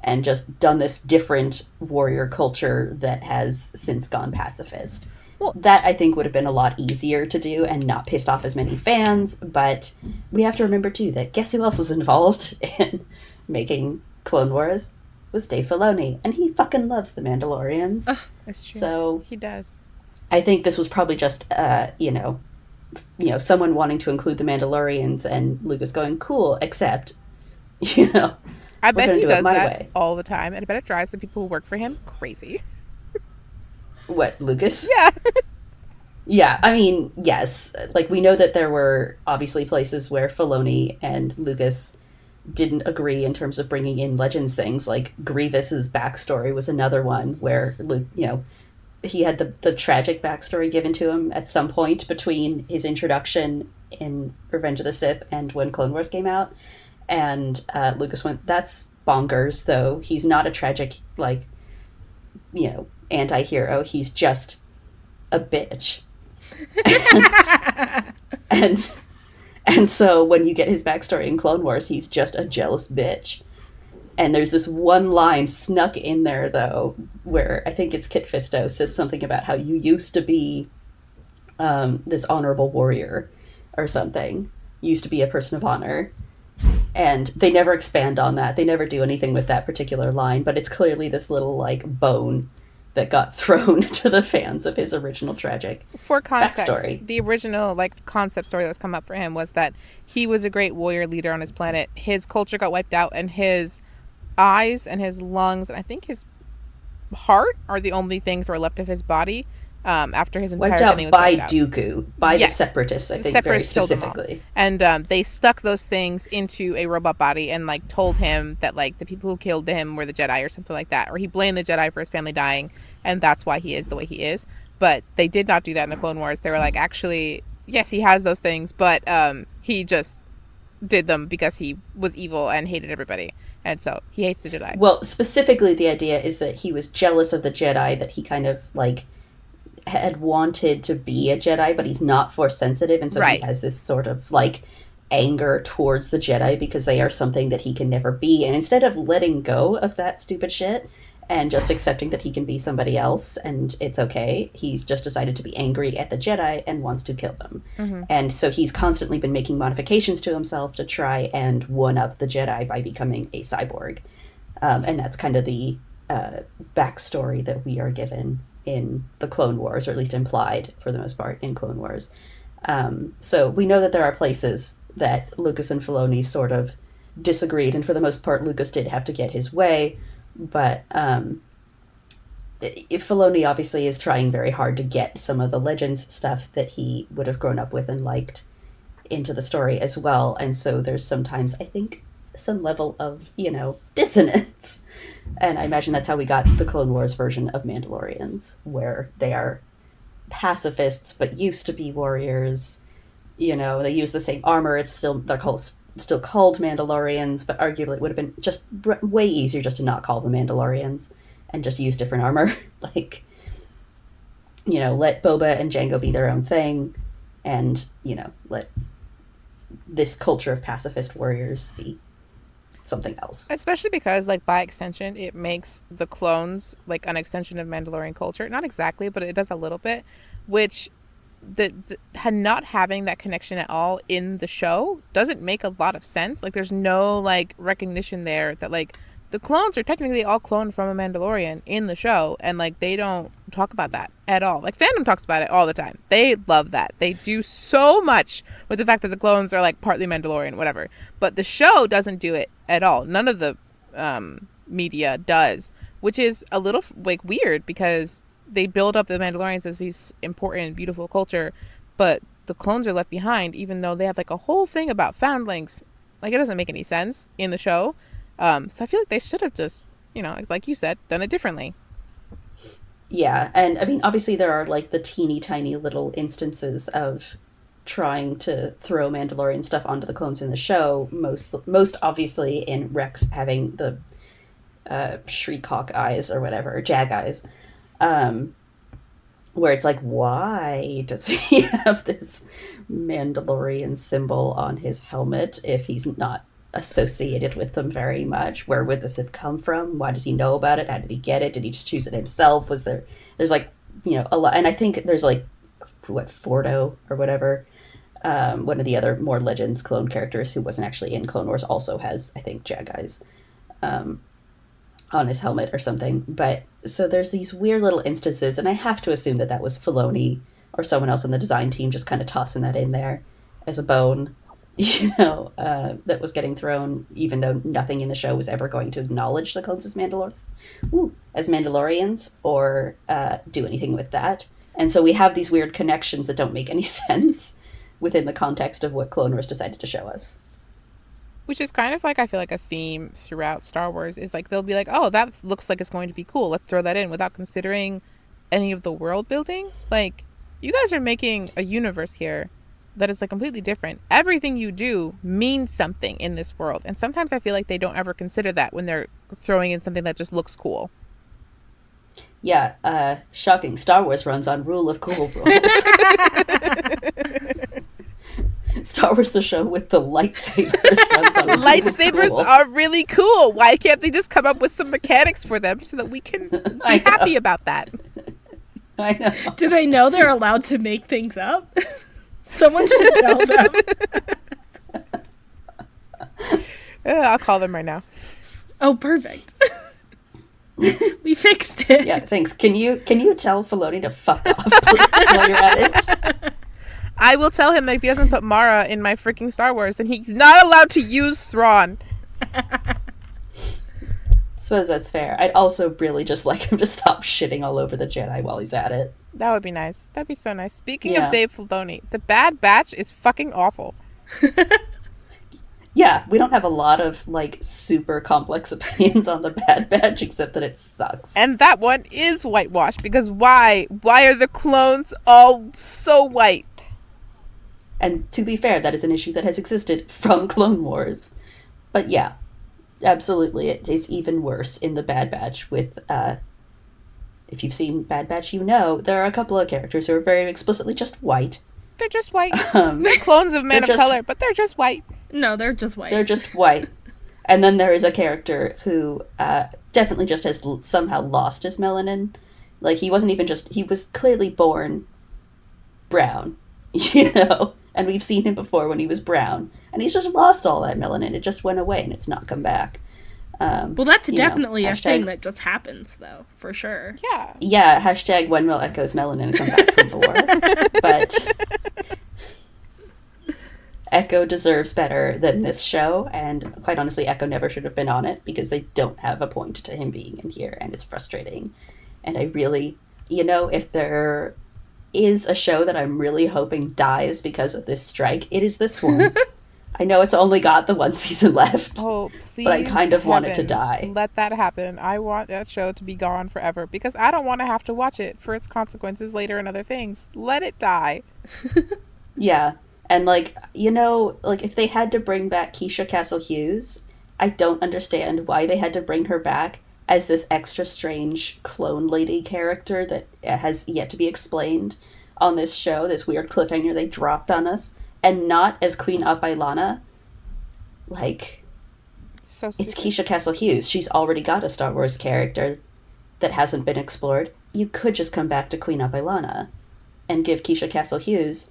and just done this different warrior culture that has since gone pacifist. Well, that, I think, would have been a lot easier to do and not pissed off as many fans, but we have to remember, too, that guess who else was involved in making Clone Wars? Was Dave Filoni, and he fucking loves the Mandalorians. That's true. So he does. I think this was probably just, someone wanting to include the Mandalorians, and Lucas going, cool, except, I bet he does that all the time, and I bet it drives the people who work for him crazy. What, Lucas? Yeah. Yeah, I mean, yes. Like, we know that there were obviously places where Filoni and Lucas didn't agree in terms of bringing in Legends things. Like, Grievous's backstory was another one where, he had the tragic backstory given to him at some point between his introduction in Revenge of the Sith and when Clone Wars came out. And Lucas went, that's bonkers, though. He's not a tragic, anti-hero. He's just a bitch. and so when you get his backstory in Clone Wars, he's just a jealous bitch. And there's this one line snuck in there, though, where I think it's Kit Fisto says something about how you used to be this honorable warrior or something. You used to be a person of honor. And they never expand on that. They never do anything with that particular line, but it's clearly this little, bone that got thrown to the fans of his original tragic For context, backstory. The original, concept story that was come up for him was that he was a great warrior leader on his planet. His culture got wiped out, and his eyes and his lungs, and I think his heart are the only things that were left of his body. After his entire family was by wiped out. Dooku, by the Separatists, I think, Separatists very specifically. And they stuck those things into a robot body and told him that the people who killed him were the Jedi or something like that, or he blamed the Jedi for his family dying, and that's why he is the way he is. But they did not do that in the Clone Wars. They were actually, yes, he has those things, but he just did them because he was evil and hated everybody, and so he hates the Jedi. Well, specifically, the idea is that he was jealous of the Jedi, that he kind of had wanted to be a Jedi, but he's not Force sensitive, and so he has this sort of anger towards the Jedi because they are something that he can never be. And instead of letting go of that stupid shit and just accepting that he can be somebody else and it's okay, he's just decided to be angry at the Jedi and wants to kill them. Mm-hmm. And so he's constantly been making modifications to himself to try and one-up the Jedi by becoming a cyborg. And that's kind of the backstory that we are given in the Clone Wars, or at least implied for the most part in Clone Wars. So we know that there are places that Lucas and Filoni sort of disagreed, and for the most part Lucas did have to get his way, but Filoni obviously is trying very hard to get some of the Legends stuff that he would have grown up with and liked into the story as well, and so there's sometimes, I think, some level of, dissonance. And I imagine that's how we got the Clone Wars version of Mandalorians, where they are pacifists but used to be warriors. They use the same armor. They're still called Mandalorians, but arguably it would have been just way easier just to not call them Mandalorians and just use different armor. Let Boba and Jango be their own thing, and let this culture of pacifist warriors be something else. Especially because, by extension, it makes the clones an extension of Mandalorian culture. Not exactly, but it does a little bit, which not having that connection at all in the show doesn't make a lot of sense. There's no recognition there that the clones are technically all cloned from a Mandalorian in the show, and they don't talk about that at all. Fandom talks about it all the time. They love that. They do so much with the fact that the clones are partly Mandalorian, whatever. But the show doesn't do it at all. None of the media does, which is a little weird, because they build up the Mandalorians as these important, beautiful culture, but the clones are left behind, even though they have a whole thing about foundlings. It doesn't make any sense in the show. So I feel they should have just, like you said, done it differently. Yeah, and I mean, obviously there are the teeny tiny little instances of trying to throw Mandalorian stuff onto the clones in the show, most obviously in Rex having the Shriek-Hawk eyes or whatever, Jag eyes, where it's why does he have this Mandalorian symbol on his helmet if he's not associated with them very much? Where would this have come from? Why does he know about it? How did he get it? Did he just choose it himself? There's a lot, and I think there's Fordo or whatever, one of the other more Legends clone characters who wasn't actually in Clone Wars also has, I think, Jag eyes on his helmet or something. But so there's these weird little instances, and I have to assume that was Filoni or someone else on the design team just kind of tossing that in there as a bone, that was getting thrown, even though nothing in the show was ever going to acknowledge the clones as Mandalorians or do anything with that. And so we have these weird connections that don't make any sense within the context of what Clone Wars decided to show us. Which is kind of I feel a theme throughout Star Wars is they'll be oh, that looks like it's going to be cool, let's throw that in, without considering any of the world building. You guys are making a universe here that is completely different. Everything you do means something in this world, and sometimes I feel they don't ever consider that when they're throwing in something that just looks cool. Yeah, shocking. Star Wars runs on rule of cool rules. Star Wars, the show with the lightsabers, runs on lightsabers cool. Are really cool. Why can't they just come up with some mechanics for them so that we can be happy about that? I know. Do they know they're allowed to make things up? Someone should tell them. I'll call them right now. Oh, perfect. We fixed it. Yeah, thanks. Can you tell Filoni to fuck off, please, while you're at it? I will tell him that if he doesn't put Mara in my freaking Star Wars, then he's not allowed to use Thrawn. Suppose that's fair. I'd also really just like him to stop shitting all over the Jedi while he's at it. That would be nice. That'd be so nice. Speaking of Dave Filoni, The Bad Batch is fucking awful. Yeah, we don't have a lot of super complex opinions on The Bad Batch, except that it sucks. And that one is whitewashed, because why? Why are the clones all so white? And to be fair, that is an issue that has existed from Clone Wars. But yeah, absolutely, it's even worse in The Bad Batch with, if you've seen Bad Batch, there are a couple of characters who are very explicitly just white, They're just white. They're clones of men of color, but they're just white. No, they're just white. They're just white. And then there is a character who definitely just has somehow lost his melanin. Like, he wasn't even just... He was clearly born brown, you know? And we've seen him before when he was brown. And he's just lost all that melanin. It just went away and it's not come back. Well, that's definitely a thing that just happens, though, for sure. Yeah. Yeah, hashtag when will Echo's melanin come back from the war? But Echo deserves better than this show, and quite honestly, Echo never should have been on it, because they don't have a point to him being in here, and it's frustrating. And I really, you know, if there is a show that I'm really hoping dies because of this strike, it is this one. I know it's only got the one season left. Oh, please. But I kind of want it to die. Let that happen. I want that show to be gone forever because I don't want to have to watch it for its consequences later and other things. Let it die. Yeah. And, like, you know, like, if they had to bring back Keisha Castle-Hughes, I don't understand why they had to bring her back as this extra strange clone lady character that has yet to be explained on this show, this weird cliffhanger they dropped on us. And not as Queen Apailana. Like, so it's Keisha Castle-Hughes. She's already got a Star Wars character that hasn't been explored. You could just come back to Queen Apailana and give Keisha Castle-Hughes,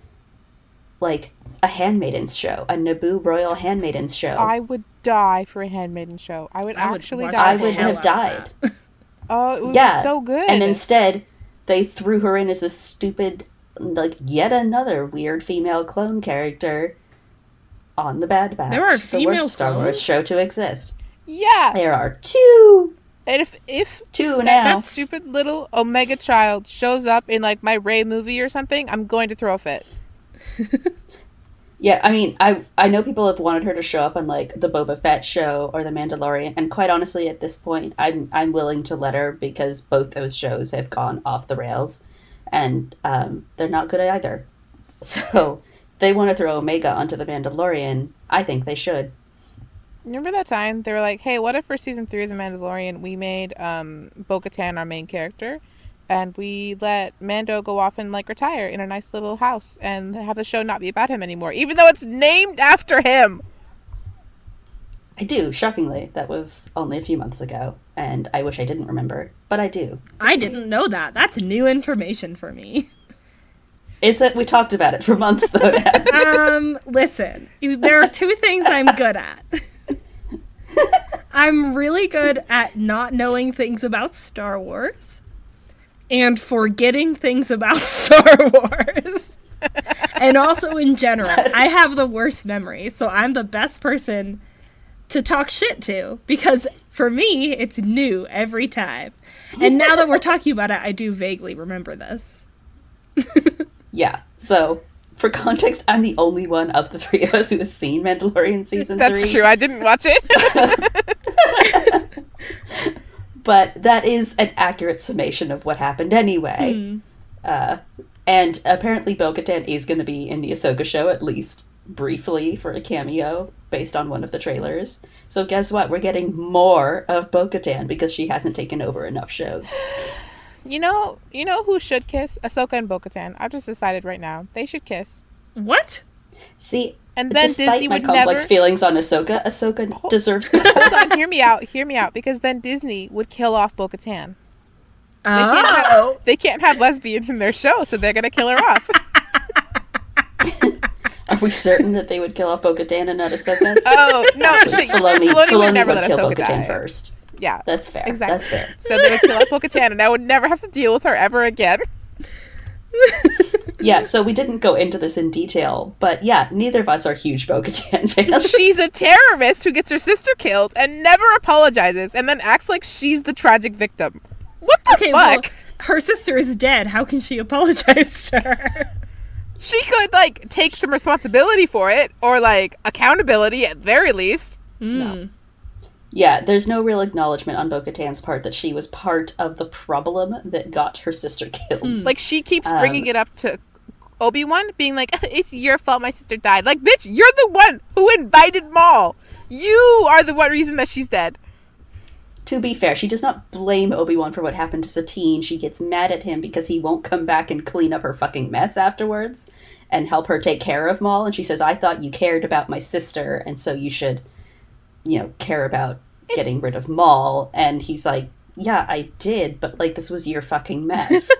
like, a Handmaidens show, a Naboo Royal Handmaidens show. I would die for a Handmaidens show. I would actually die. I would have died. Oh, it was so good. And instead, they threw her in as this stupid... like, yet another weird female clone character on the Bad Batch. There are female the worst Star Wars clones? show to exist. Yeah. There are two. And if two that now. stupid little Omega child shows up in, like, my Rey movie or something, I'm going to throw a fit. Yeah, I mean, I know people have wanted her to show up on, like, the Boba Fett show or the Mandalorian, and quite honestly, at this point, I'm willing to let her, because both those shows have gone off the rails. And they're not good either. So they want to throw Omega onto the Mandalorian. I think they should. Remember that time they were like, hey, what if for season 3 of The Mandalorian we made Bo-Katan our main character and we let Mando go off and, like, retire in a nice little house and have the show not be about him anymore, even though it's named after him? I do, shockingly. That was only a few months ago, and I wish I didn't remember, but I do. I didn't know that. That's new information for me. It's that we talked about it for months, though. Listen, there are two things I'm good at. I'm really good at not knowing things about Star Wars and forgetting things about Star Wars. And also in general, I have the worst memory, so I'm the best person to talk shit to, because for me, it's new every time. And now that we're talking about it, I do vaguely remember this. Yeah, so for context, I'm the only one of the three of us who has seen Mandalorian Season 3. That's true, I didn't watch it. But that is an accurate summation of what happened anyway. And apparently Bo-Katan is going to be in the Ahsoka show, at least briefly, for a cameo based on one of the trailers. So guess what? We're getting more of Bo-Katan because she hasn't taken over enough shows. You know who should kiss? Ahsoka and Bo-Katan. I've just decided right now. They should kiss. What? See, and then despite Disney my would complex never... feelings on Ahsoka deserves better. Hold on, hear me out, because then Disney would kill off Bo-Katan. They can't have lesbians in their show, so they're gonna kill her off. Are we certain that they would kill off Bo-Katan and not Ahsoka? Oh, no. Filoni would never would let kill Ahsoka Bo-Katan die. first. Yeah. That's fair. Exactly. That's fair. So they would kill off Bo-Katan, and I would never have to deal with her ever again. Yeah, so we didn't go into this in detail, but yeah, neither of us are huge Bo-Katan fans. She's a terrorist who gets her sister killed and never apologizes, and then acts like she's the tragic victim. What the fuck? Well, her sister is dead. How can she apologize to her? She could, like, take some responsibility for it, or, like, accountability at very least. No. Yeah, there's no real acknowledgement on Bo-Katan's part that she was part of the problem that got her sister killed. Like, she keeps bringing it up to Obi-Wan, being like, it's your fault my sister died. Like, bitch, you're the one who invited Maul. You are the one reason that she's dead. to be fair, she does not blame Obi-Wan for what happened to Satine. She gets mad at him because he won't come back and clean up her fucking mess afterwards and help her take care of Maul. And she says, I thought you cared about my sister, and so you should, care about getting rid of Maul. And he's like, yeah, I did, but, like, this was your fucking mess.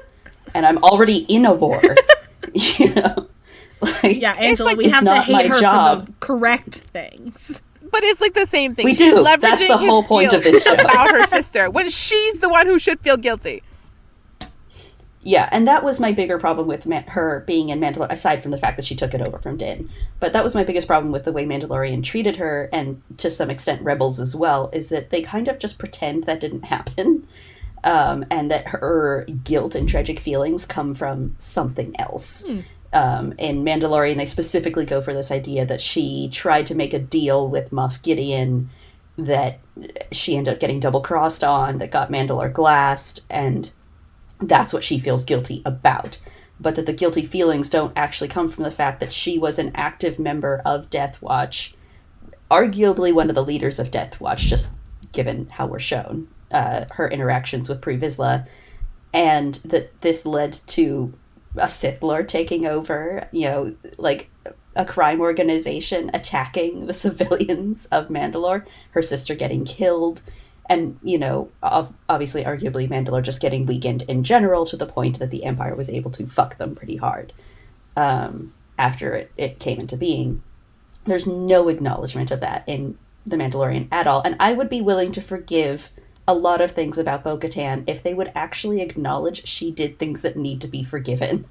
And I'm already in a war. Like, yeah, Angela, like, we have to hate her job. for the correct things. But it's like the same thing. We She's do. leveraging That's the whole his point of guilt this show. about her sister when she's the one who should feel guilty. Yeah, and that was my bigger problem with her being in Mandalorian, aside from the fact that she took it over from Din. But that was my biggest problem with the way Mandalorian treated her, and to some extent Rebels as well, is that they kind of just pretend that didn't happen, and that her guilt and tragic feelings come from something else. In Mandalorian, they specifically go for this idea that she tried to make a deal with Moff Gideon that she ended up getting double-crossed on, that got Mandalore glassed, and that's what she feels guilty about. But that the guilty feelings don't actually come from the fact that she was an active member of Death Watch, arguably one of the leaders of Death Watch, just given how we're shown, her interactions with Pre Vizsla, and that this led to a Sith Lord taking over, like a crime organization attacking the civilians of Mandalore, her sister getting killed, and, obviously, arguably, Mandalore just getting weakened in general to the point that the Empire was able to fuck them pretty hard after it came into being. There's no acknowledgement of that in The Mandalorian at all, and I would be willing to forgive a lot of things about Bo-Katan if they would actually acknowledge she did things that need to be forgiven.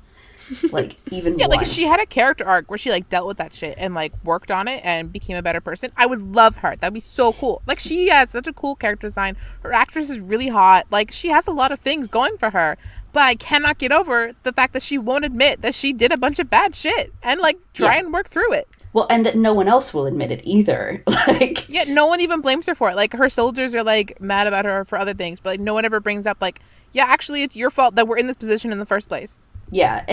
Like, even Yeah, once. like if she had a character arc where she like dealt with that shit and like worked on it and became a better person, I would love her. That'd be so cool. Like, she has such a cool character design. Her actress is really hot. Like, she has a lot of things going for her. But I cannot get over the fact that she won't admit that she did a bunch of bad shit and like try and work through it. Well, and that no one else will admit it either. Like, Yeah, no one even blames her for it. Like, her soldiers are like mad about her for other things, but like no one ever brings up like, yeah, actually it's your fault that we're in this position in the first place. yeah,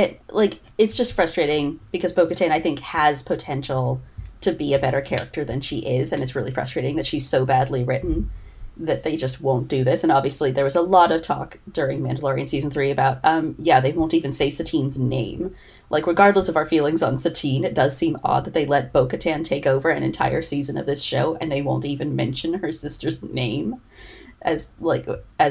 it's just frustrating because Bo-Katan, I think, has potential to be a better character than she is, and it's really frustrating that she's so badly written that they just won't do this. And obviously there was a lot of talk during Mandalorian Season 3 about, they won't even say Satine's name. Like, regardless of our feelings on Satine, it does seem odd that they let Bo-Katan take over an entire season of this show and they won't even mention her sister's name as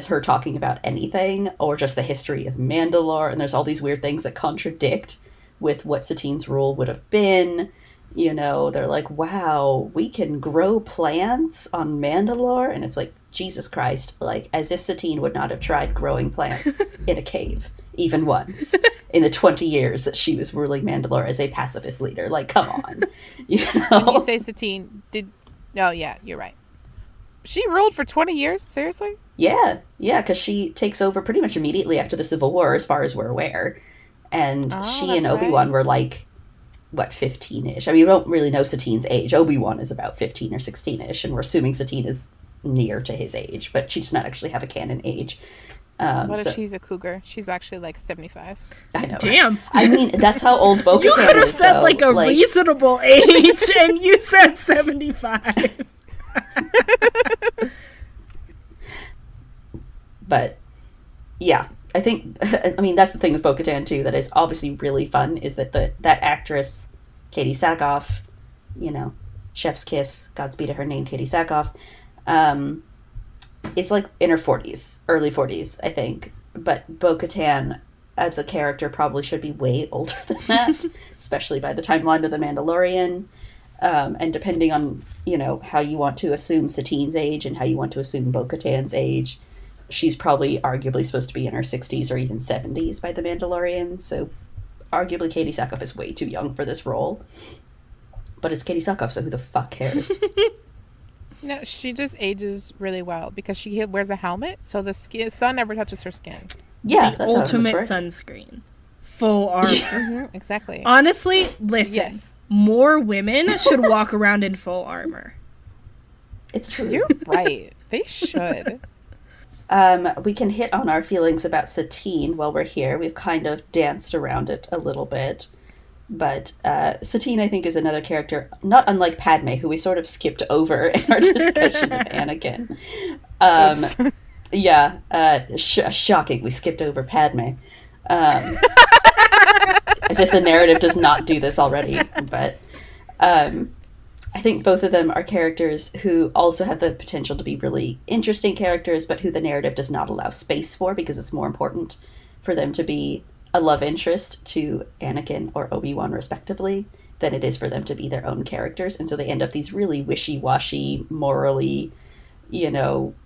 her talking about anything, or just the history of Mandalore. And there's all these weird things that contradict with what Satine's role would have been. They're like, wow, we can grow plants on Mandalore? And it's like, Jesus Christ, like, as if Satine would not have tried growing plants in a cave, even once, in the 20 years that she was ruling Mandalore as a pacifist leader. Like, come on. When you say Satine, no, yeah, you're right. She ruled for 20 years? Seriously? Yeah, because she takes over pretty much immediately after the Civil War, as far as we're aware. And she and Obi-Wan were like, 15-ish? I mean, we don't really know Satine's age. Obi-Wan is about 15 or 16-ish, and we're assuming Satine is near to his age, but she does not actually have a canon age. What if she's a cougar? She's actually like 75. I know. Damn. I mean, that's how old Bo-Katan is. You could have said though. like a reasonable age, and you said 75. But yeah, I think, I mean, that's the thing with Bo-Katan too that is obviously really fun, is that that actress, Katie Sackhoff, chef's kiss, Godspeed to her name, Katie Sackhoff, is like in her 40s, early 40s, I think. But Bo-Katan as a character probably should be way older than that, especially by the timeline of The Mandalorian. And depending on, how you want to assume Satine's age and how you want to assume Bo-Katan's age, she's probably arguably supposed to be in her 60s or even 70s by The Mandalorian. So arguably Katie Sackhoff is way too young for this role. But it's Katie Sackhoff, so who the fuck cares? No, she just ages really well because she wears a helmet, so the sun never touches her skin. Yeah, The that's ultimate how it sunscreen. Full armor. Mm-hmm, exactly. Honestly, listen. Yes. More women should walk around in full armor. It's true. You're right. They should. We can hit on our feelings about Satine while we're here. We've kind of danced around it a little bit. But Satine, I think, is another character, not unlike Padme, who we sort of skipped over in our discussion of Anakin. Oops. Yeah, shocking. We skipped over Padme. As if the narrative does not do this already. But I think both of them are characters who also have the potential to be really interesting characters, but who the narrative does not allow space for, because it's more important for them to be a love interest to Anakin or Obi-Wan respectively than it is for them to be their own characters. And so they end up these really wishy-washy, morally,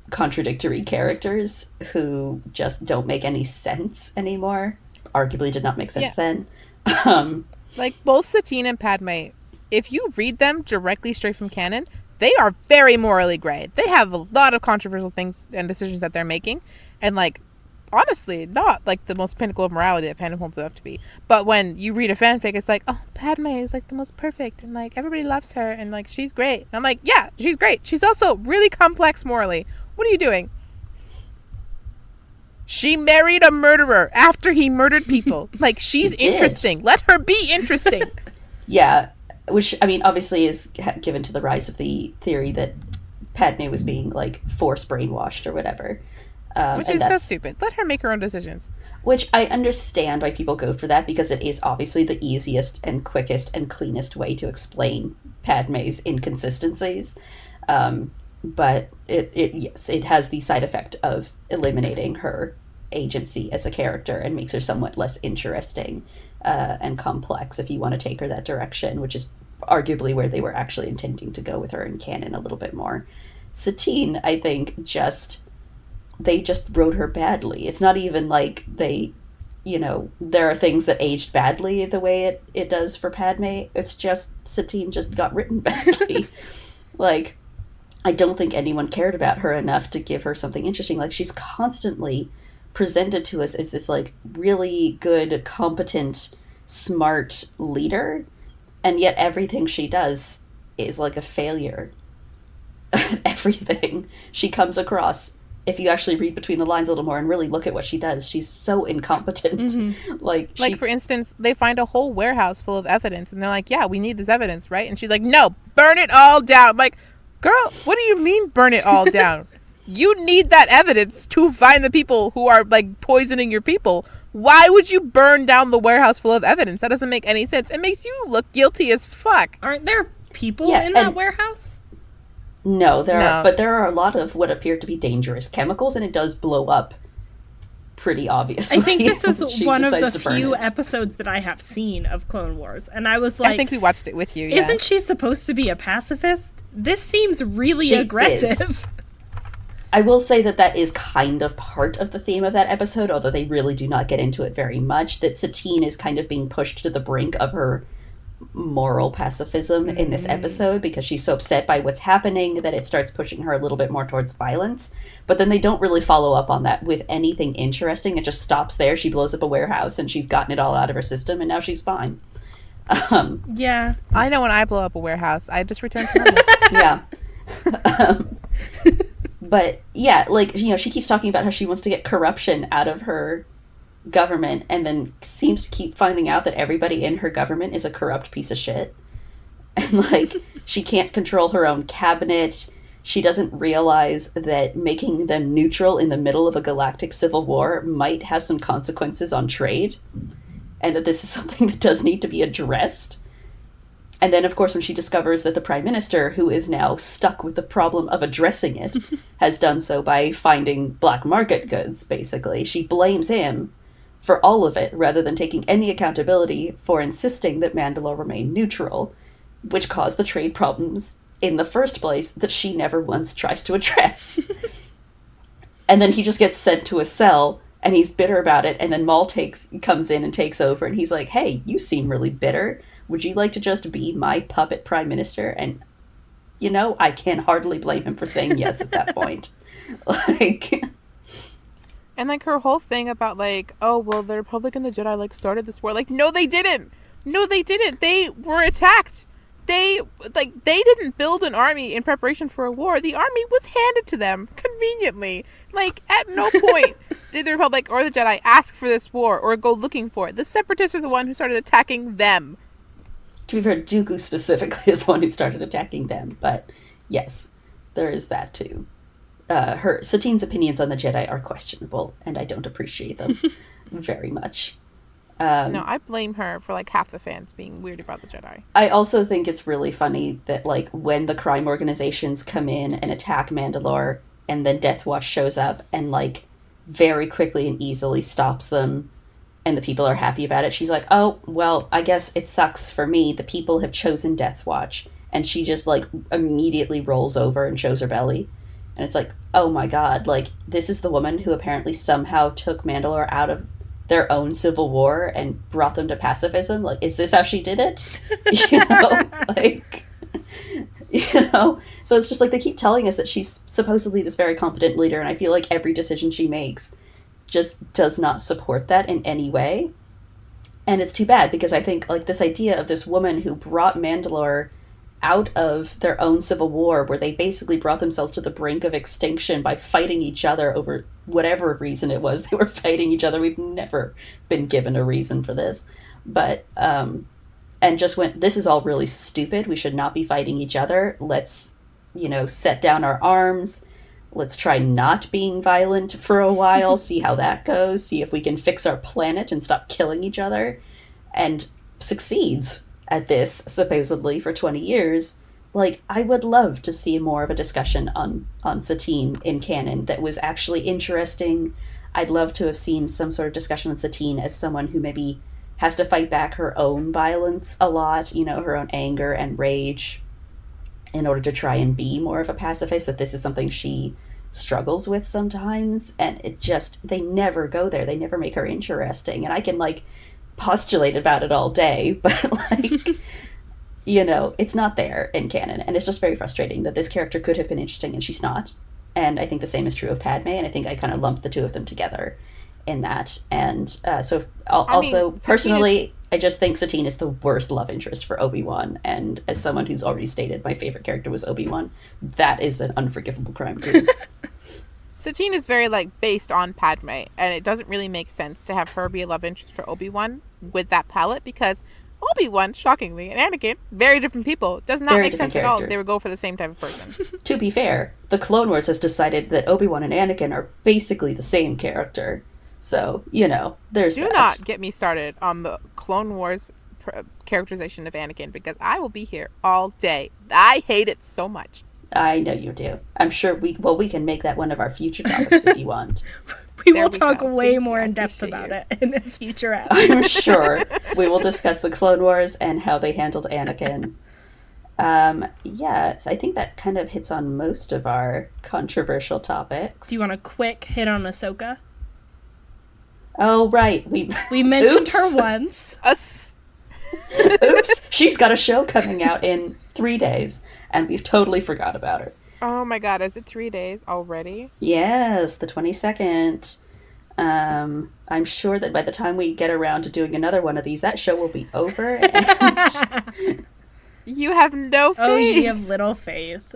contradictory characters who just don't make any sense anymore. Arguably did not make sense then. Like, both Satine and Padme, if you read them directly straight from canon, they are very morally gray. They have a lot of controversial things and decisions that they're making. And, like, honestly, not, like, the most pinnacle of morality that fandom holds it up to be. But when you read a fanfic, it's like, oh, Padme is, like, the most perfect. And, like, everybody loves her. And, like, she's great. And I'm like, yeah, she's great. She's also really complex morally. What are you doing? She married a murderer after he murdered people. Like, she's interesting. Let her be interesting. Yeah. Which, I mean, obviously is given to the rise of the theory that Padme was being, like, force brainwashed or whatever. Which is so stupid. Let her make her own decisions. Which I understand why people go for that, because it is obviously the easiest and quickest and cleanest way to explain Padme's inconsistencies. But it has the side effect of eliminating her agency as a character and makes her somewhat less interesting and complex if you want to take her that direction, which is arguably where they were actually intending to go with her in canon a little bit more. Satine, I think, they just wrote her badly. It's not even like they, there are things that aged badly the way it does for Padme. It's just Satine just got written badly. Like, I don't think anyone cared about her enough to give her something interesting. Like, she's constantly presented to us as this, like, really good, competent, smart leader, and yet everything she does is like a failure. Everything she comes across, if you actually read between the lines a little more and really look at what she does, she's so incompetent. Mm-hmm. Like, for instance, they find a whole warehouse full of evidence, and they're like, yeah, we need this evidence, right? And she's like, no, burn it all down. I'm like, girl, what do you mean burn it all down? You need that evidence to find the people who are, like, poisoning your people. Why would you burn down the warehouse full of evidence? That doesn't make any sense. It makes you look guilty as fuck. Aren't there people in that warehouse? No, there are, but there are a lot of what appear to be dangerous chemicals, and it does blow up pretty obviously. I think this is one of the few episodes that I have seen of Clone Wars, and I was like, I think we watched it with you. Yeah. Isn't she supposed to be a pacifist? This seems really aggressive. I will say that is kind of part of the theme of that episode, although they really do not get into it very much, that Satine is kind of being pushed to the brink of her moral pacifism in this episode, because she's so upset by what's happening that it starts pushing her a little bit more towards violence. But then they don't really follow up on that with anything interesting. It just stops there. She blows up a warehouse and she's gotten it all out of her system, and now she's fine. Yeah. I know when I blow up a warehouse, I just return to normal. Yeah. But yeah, like, she keeps talking about how she wants to get corruption out of her government, and then seems to keep finding out that everybody in her government is a corrupt piece of shit. And, like, she can't control her own cabinet. She doesn't realize that making them neutral in the middle of a galactic civil war might have some consequences on trade, and that this is something that does need to be addressed. And then, of course, when she discovers that the Prime Minister, who is now stuck with the problem of addressing it, has done so by finding black market goods, basically, she blames him for all of it, rather than taking any accountability for insisting that Mandalore remain neutral, which caused the trade problems in the first place that she never once tries to address. And then he just gets sent to a cell, and he's bitter about it, and then Maul comes in and takes over, and he's like, hey, you seem really bitter. Would you like to just be my puppet prime minister? And, I can hardly blame him for saying yes at that point. Like... And, like, her whole thing about, like, oh, well, the Republic and the Jedi, like, started this war. Like, no, they didn't. No, they didn't. They were attacked. They didn't build an army in preparation for a war. The army was handed to them conveniently. Like, at no point did the Republic or the Jedi ask for this war or go looking for it. The Separatists are the one who started attacking them. To be fair, Dooku specifically is the one who started attacking them. But, yes, there is that, too. Satine's opinions on the Jedi are questionable, and I don't appreciate them very much. No, I blame her for like half the fans being weird about the Jedi. I also think it's really funny that like when the crime organizations come in and attack Mandalore, and then Death Watch shows up and like very quickly and easily stops them, and the people are happy about it. She's like, "Oh well, I guess it sucks for me. The people have chosen Death Watch," and she just like immediately rolls over and shows her belly. And it's like, oh my god, like, this is the woman who apparently somehow took Mandalore out of their own civil war and brought them to pacifism? Like, is this how she did it? You know? Like, you know? So it's just like they keep telling us that she's supposedly this very competent leader, and I feel like every decision she makes just does not support that in any way. And it's too bad, because I think, like, this idea of this woman who brought Mandalore out of their own civil war, where they basically brought themselves to the brink of extinction by fighting each other over whatever reason it was they were fighting each other. We've never been given a reason for this. But, and just went, this is all really stupid. We should not be fighting each other. Let's, you know, set down our arms. Let's try not being violent for a while, see how that goes, see if we can fix our planet and stop killing each other. And succeeds at this, supposedly, for 20 years. Like, I would love to see more of a discussion on Satine in canon that was actually interesting. I'd love to have seen some sort of discussion on Satine as someone who maybe has to fight back her own violence a lot, you know, her own anger and rage, in order to try and be more of a pacifist, that this is something she struggles with sometimes. And it just, they never go there. They never make her interesting. And I can, like, postulate about it all day, but like, you know, it's not there in canon, and it's just very frustrating that this character could have been interesting and she's not. And I think the same is true of Padme, and I think I kind of lumped the two of them together in that. And so also, personally, I just think Satine is the worst love interest for Obi-Wan, and as someone who's already stated my favorite character was Obi-Wan, that is an unforgivable crime too. Satine is very, like, based on Padme, and it doesn't really make sense to have her be a love interest for Obi-Wan with that palette, because Obi-Wan, shockingly, and Anakin, very different people. Does not make sense at all. They would go for the same type of person. To be fair, the Clone Wars has decided that Obi-Wan and Anakin are basically the same character. So, you know, there's Do not get me started on the Clone Wars characterization of Anakin, because I will be here all day. I hate it so much. I know you do. I'm sure we can make that one of our future topics if you want. We will talk way more in depth about it in a future episode. I'm sure we will discuss the Clone Wars and how they handled Anakin. Yeah, so I think that kind of hits on most of our controversial topics. Do you want a quick hit on Ahsoka? Oh, right. We mentioned her once. Oops. She's got a show coming out in 3 days, and we've totally forgot about her. Oh my god, is it 3 days already? Yes, the 22nd. I'm sure that by the time we get around to doing another one of these, that show will be over. And... You have no faith. Oh, you have little faith.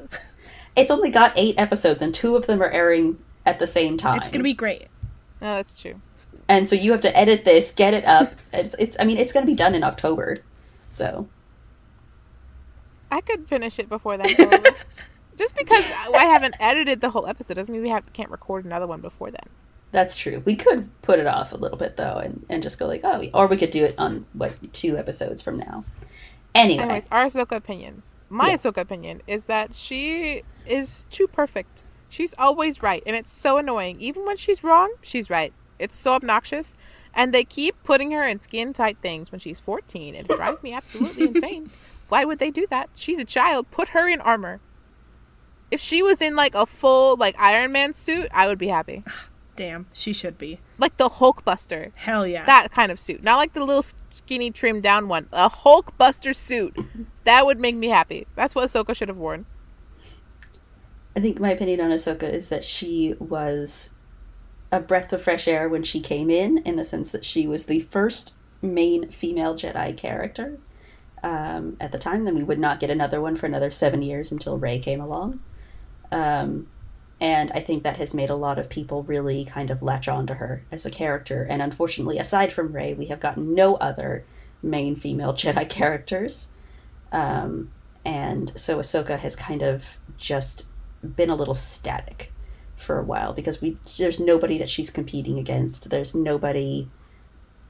It's only got 8 episodes, and 2 of them are airing at the same time. It's gonna be great. No, that's true. And so you have to edit this, get it up. It's going to be done in October. So. I could finish it before then. Just because I haven't edited the whole episode doesn't mean can't record another one before then. That's true. We could put it off a little bit, though, and just go like, oh, or we could do it on, 2 episodes from now. Anyways, our Ahsoka opinions. My Ahsoka opinion is that she is too perfect. She's always right, and it's so annoying. Even when she's wrong, she's right. It's so obnoxious, and they keep putting her in skin-tight things when she's 14. It drives me absolutely insane. Why would they do that? She's a child. Put her in armor. If she was in, like, a full, like, Iron Man suit, I would be happy. Damn, she should be. Like the Hulkbuster. Hell yeah. That kind of suit. Not like the little skinny trimmed down one. A Hulkbuster suit. That would make me happy. That's what Ahsoka should have worn. I think my opinion on Ahsoka is that she was a breath of fresh air when she came in the sense that she was the first main female Jedi character at the time. Then we would not get another one for another 7 years until Rey came along. And I think that has made a lot of people really kind of latch on to her as a character. And unfortunately, aside from Rey, we have gotten no other main female Jedi characters. And so Ahsoka has kind of just been a little static for a while, because there's nobody that she's competing against. There's nobody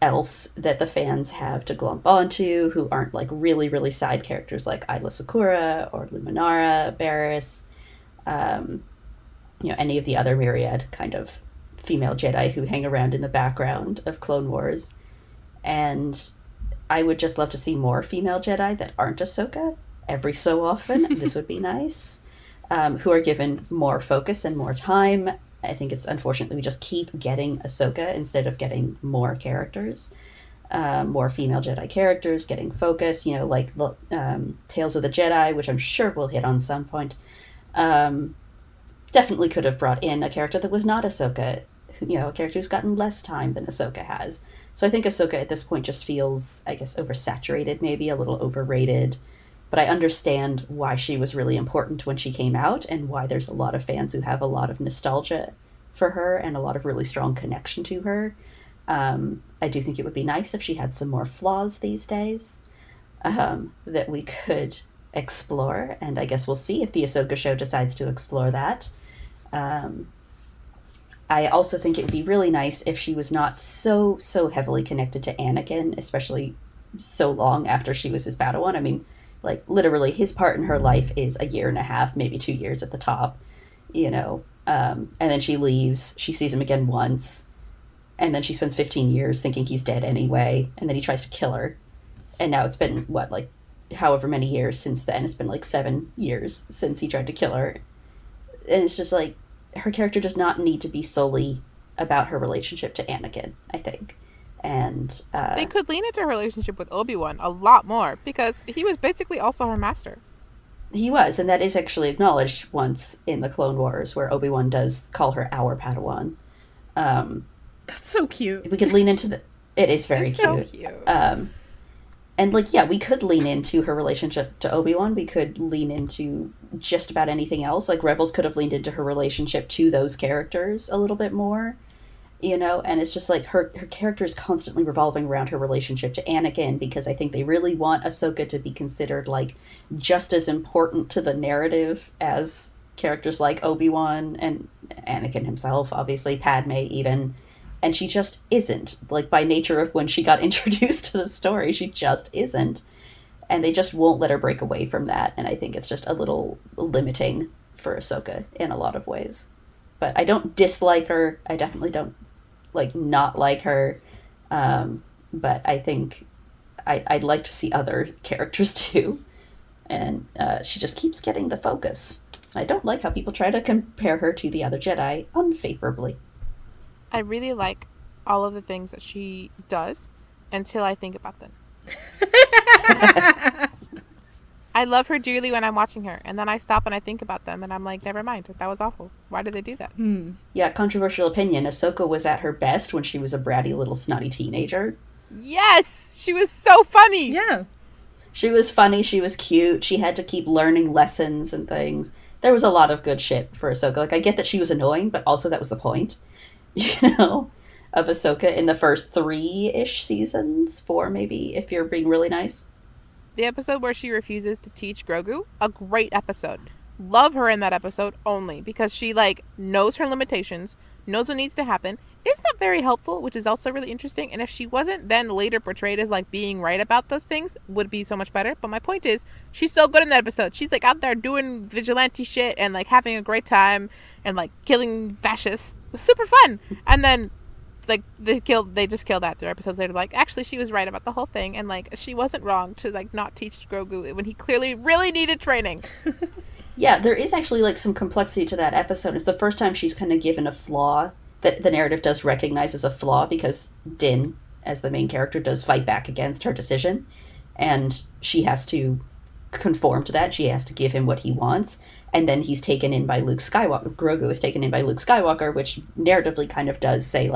else that the fans have to glomp onto who aren't like really, really side characters like Isla Sakura or Luminara, Barriss, any of the other myriad kind of female Jedi who hang around in the background of Clone Wars. And I would just love to see more female Jedi that aren't Ahsoka every so often. This would be nice. Who are given more focus and more time. I think it's unfortunate that we just keep getting Ahsoka instead of getting more characters. More female Jedi characters, getting focus, like Tales of the Jedi, which I'm sure we'll hit on some point. Definitely could have brought in a character that was not Ahsoka, a character who's gotten less time than Ahsoka has. So I think Ahsoka at this point just feels, I guess, oversaturated, maybe a little overrated. But I understand why she was really important when she came out, and why there's a lot of fans who have a lot of nostalgia for her and a lot of really strong connection to her. I do think it would be nice if she had some more flaws these days that we could explore, and I guess we'll see if the Ahsoka show decides to explore that. I also think it would be really nice if she was not so heavily connected to Anakin, especially so long after she was his Padawan. I mean, like, literally, his part in her life is a year and a half, maybe 2 years at the top, and then she leaves, she sees him again once, and then she spends 15 years thinking he's dead anyway, and then he tries to kill her, and now it's been, however many years since then. It's been, 7 years since he tried to kill her, and it's just, her character does not need to be solely about her relationship to Anakin, I think. And they could lean into her relationship with Obi-Wan a lot more, because he was basically also her master. He was, and that is actually acknowledged once in the Clone Wars, where Obi-Wan does call her our Padawan. That's so cute. We could lean into it is very it's cute. So cute. And we could lean into her relationship to Obi-Wan. We could lean into just about anything else. Rebels could have leaned into her relationship to those characters a little bit more. And it's just her character is constantly revolving around her relationship to Anakin, because I think they really want Ahsoka to be considered just as important to the narrative as characters like Obi-Wan and Anakin himself, obviously, Padme even. And she just isn't. By nature of when she got introduced to the story, she just isn't. And they just won't let her break away from that. And I think it's just a little limiting for Ahsoka in a lot of ways. But I don't dislike her. I definitely don't not like her, but I think I'd like to see other characters too, and she just keeps getting the focus. I don't like how people try to compare her to the other Jedi unfavorably. I really like all of the things that she does until I think about them. I love her dearly when I'm watching her, and then I stop and I think about them, and I'm like, never mind, that was awful. Why did they do that? Yeah, controversial opinion. Ahsoka was at her best when she was a bratty little snotty teenager. Yes! She was so funny! Yeah. She was funny, she was cute, she had to keep learning lessons and things. There was a lot of good shit for Ahsoka. I get that she was annoying, but also that was the point, of Ahsoka in the first 3-ish seasons. 4, maybe, if you're being really nice. The episode where she refuses to teach Grogu, a great episode. Love her in that episode only because she knows her limitations, knows what needs to happen. It's not very helpful, which is also really interesting. And if she wasn't then later portrayed as being right about those things, would be so much better. But my point is, she's so good in that episode. She's out there doing vigilante shit and having a great time and killing fascists. It was super fun. And then they just killed that 3 episodes later. Actually, she was right about the whole thing, and she wasn't wrong to not teach Grogu when he clearly really needed training. Yeah, there is actually some complexity to that episode. It's the first time she's kind of given a flaw that the narrative does recognize as a flaw, because Din, as the main character, does fight back against her decision, and she has to conform to that. She has to give him what he wants, and then he's taken in by Luke Skywalker. Grogu is taken in by Luke Skywalker, which narratively kind of does say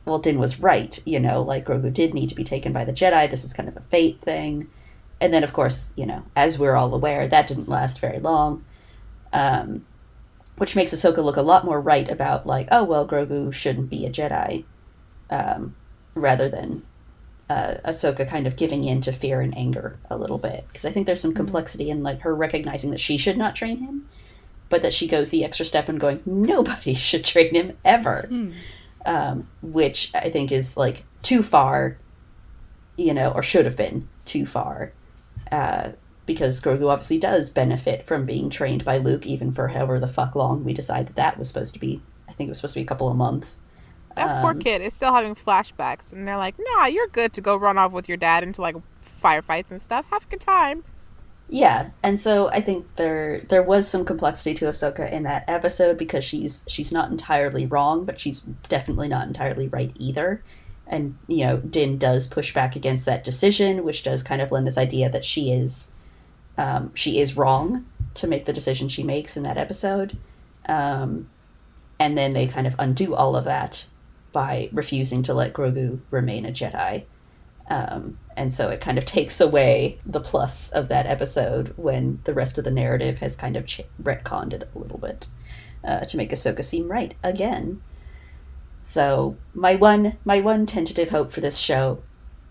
well, Din was right, Grogu did need to be taken by the Jedi. This is kind of a fate thing. And then, of course, as we're all aware, that didn't last very long. Which makes Ahsoka look a lot more right about, Grogu shouldn't be a Jedi. Rather than Ahsoka kind of giving in to fear and anger a little bit. Because I think there's some complexity in, her recognizing that she should not train him. but that she goes the extra step and going, nobody should train him ever. Which I think is, like, too far, you know, or should have been too far. Because Grogu obviously does benefit from being trained by Luke, even for however the fuck long we decided that was supposed to be. I think it was supposed to be a couple of months. That poor kid is still having flashbacks, and they're like, nah, you're good to go run off with your dad into, like, firefights and stuff. Have a good time. Yeah, and so I think there was some complexity to Ahsoka in that episode, because she's not entirely wrong, but she's definitely not entirely right either. And, you know, Din does push back against that decision, which does kind of lend this idea that she is wrong to make the decision she makes in that episode. And then they kind of undo all of that by refusing to let Grogu remain a Jedi. And so it kind of takes away the plus of that episode when the rest of the narrative has kind of retconned it a little bit to make Ahsoka seem right again. So my one tentative hope for this show,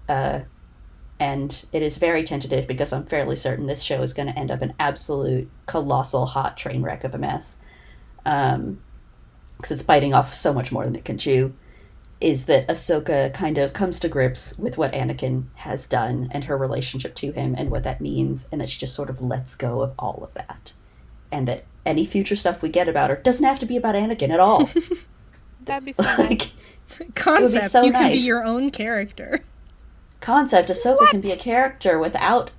and it is very tentative because I'm fairly certain this show is going to end up an absolute colossal hot train wreck of a mess, because it's biting off so much more than it can chew, is that Ahsoka kind of comes to grips with what Anakin has done and her relationship to him and what that means, and that she just sort of lets go of all of that. And that any future stuff we get about her doesn't have to be about Anakin at all. That'd be so nice. Concept, so you can nice. be your own character. Concept, Ahsoka What? can be a character without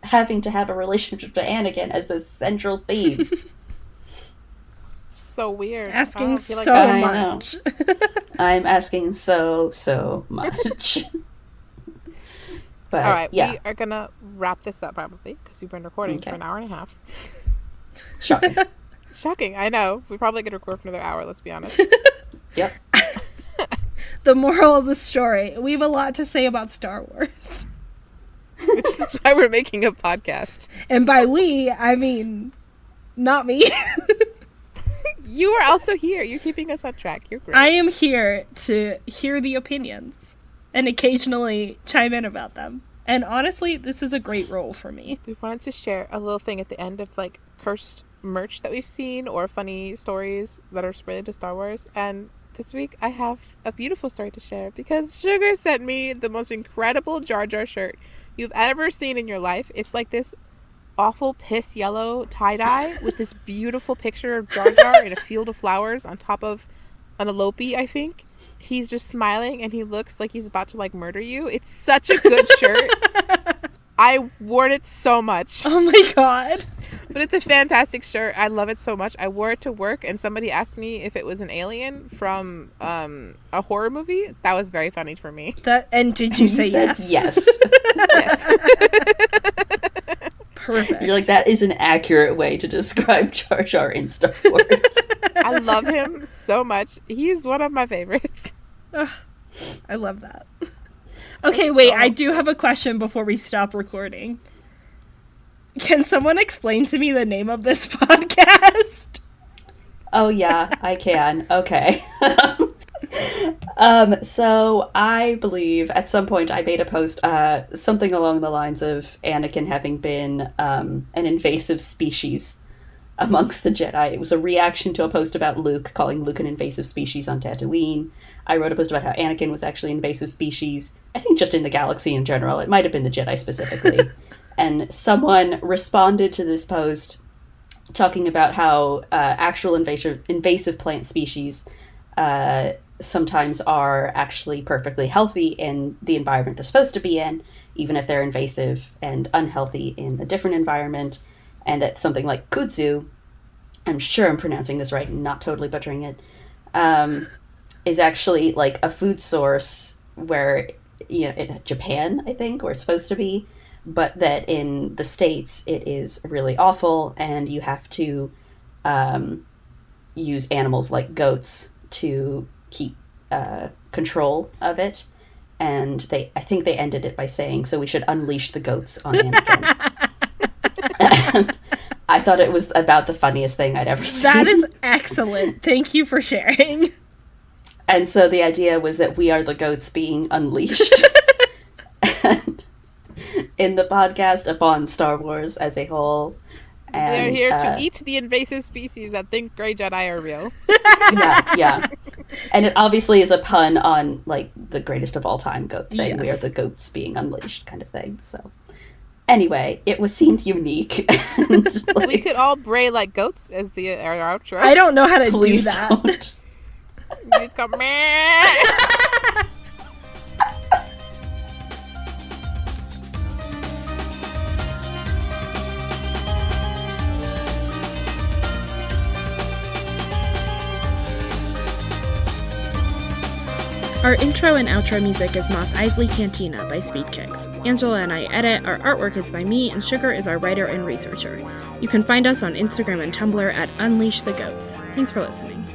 having to have a relationship to Anakin as the central theme. So weird. Asking I feel like so I much. I'm asking so much. But, all right, yeah. we are going to wrap this up probably because we've been recording Okay. for an hour and a half. Shocking. Shocking, I know. We probably could record for another hour, let's be honest. Yep. The moral of the story, we have a lot to say about Star Wars. Which is why we're making a podcast. And by we, I mean, not me. You are also here. You're keeping us on track. You're great. I am here to hear the opinions and occasionally chime in about them. And honestly, this is a great role for me. We wanted to share a little thing at the end of, like, cursed merch that we've seen or funny stories that are related to Star Wars. And this week I have a beautiful story to share because Sugar sent me the most incredible Jar Jar shirt you've ever seen in your life. It's like this awful piss yellow tie-dye with this beautiful picture of Jar Jar in a field of flowers on top of an alope, I think. He's just smiling and he looks like he's about to, like, murder you. It's such a good shirt. I wore it so much. Oh my god. But it's a fantastic shirt. I love it so much. I wore it to work and somebody asked me if it was an alien from a horror movie. That was very funny for me. And did you say said yes? Yes. Yes. Perfect. You're like, that is an accurate way to describe Jar Jar in Star Wars. I love him so much. He's one of my favorites. Ugh, I love that. Okay, That's wait, so I do have a question before we stop recording. Can someone explain to me the name of this podcast? Oh yeah, I can. Okay. So I believe at some point I made a post, something along the lines of Anakin having been an invasive species amongst the Jedi. It was a reaction to a post about Luke, calling Luke an invasive species on Tatooine. I wrote a post about how Anakin was actually an invasive species, I think just in the galaxy in general. It might have been the Jedi specifically. And someone responded to this post talking about how actual invasive plant species sometimes are actually perfectly healthy in the environment they're supposed to be in, even if they're invasive and unhealthy in a different environment. And that something like kudzu, I'm sure I'm pronouncing this right and not totally butchering it, is actually like a food source where, you know, in Japan, I think, where it's supposed to be, but that in the States it is really awful and you have to use animals like goats to keep control of it. And I think they ended it by saying, so we should unleash the goats on Anakin. And I thought it was about the funniest thing I'd ever seen. That is excellent. Thank you for sharing. And so the idea was that we are the goats being unleashed. And in the podcast upon Star Wars as a whole, We are And, here to eat the invasive species that think Grey Jedi are real. yeah. And it obviously is a pun on, like, the greatest of all time goat thing. Yes. We are the goats being unleashed kind of thing. So, anyway, it seemed unique. And, like, We could all bray like goats as our outro. I don't know how to please do that. don't. It's called meh. Our intro and outro music is Mos Eisley Cantina by Speedkicks. Angela and I edit, our artwork is by me, and Sugar is our writer and researcher. You can find us on Instagram and Tumblr at Unleash the Goats. Thanks for listening.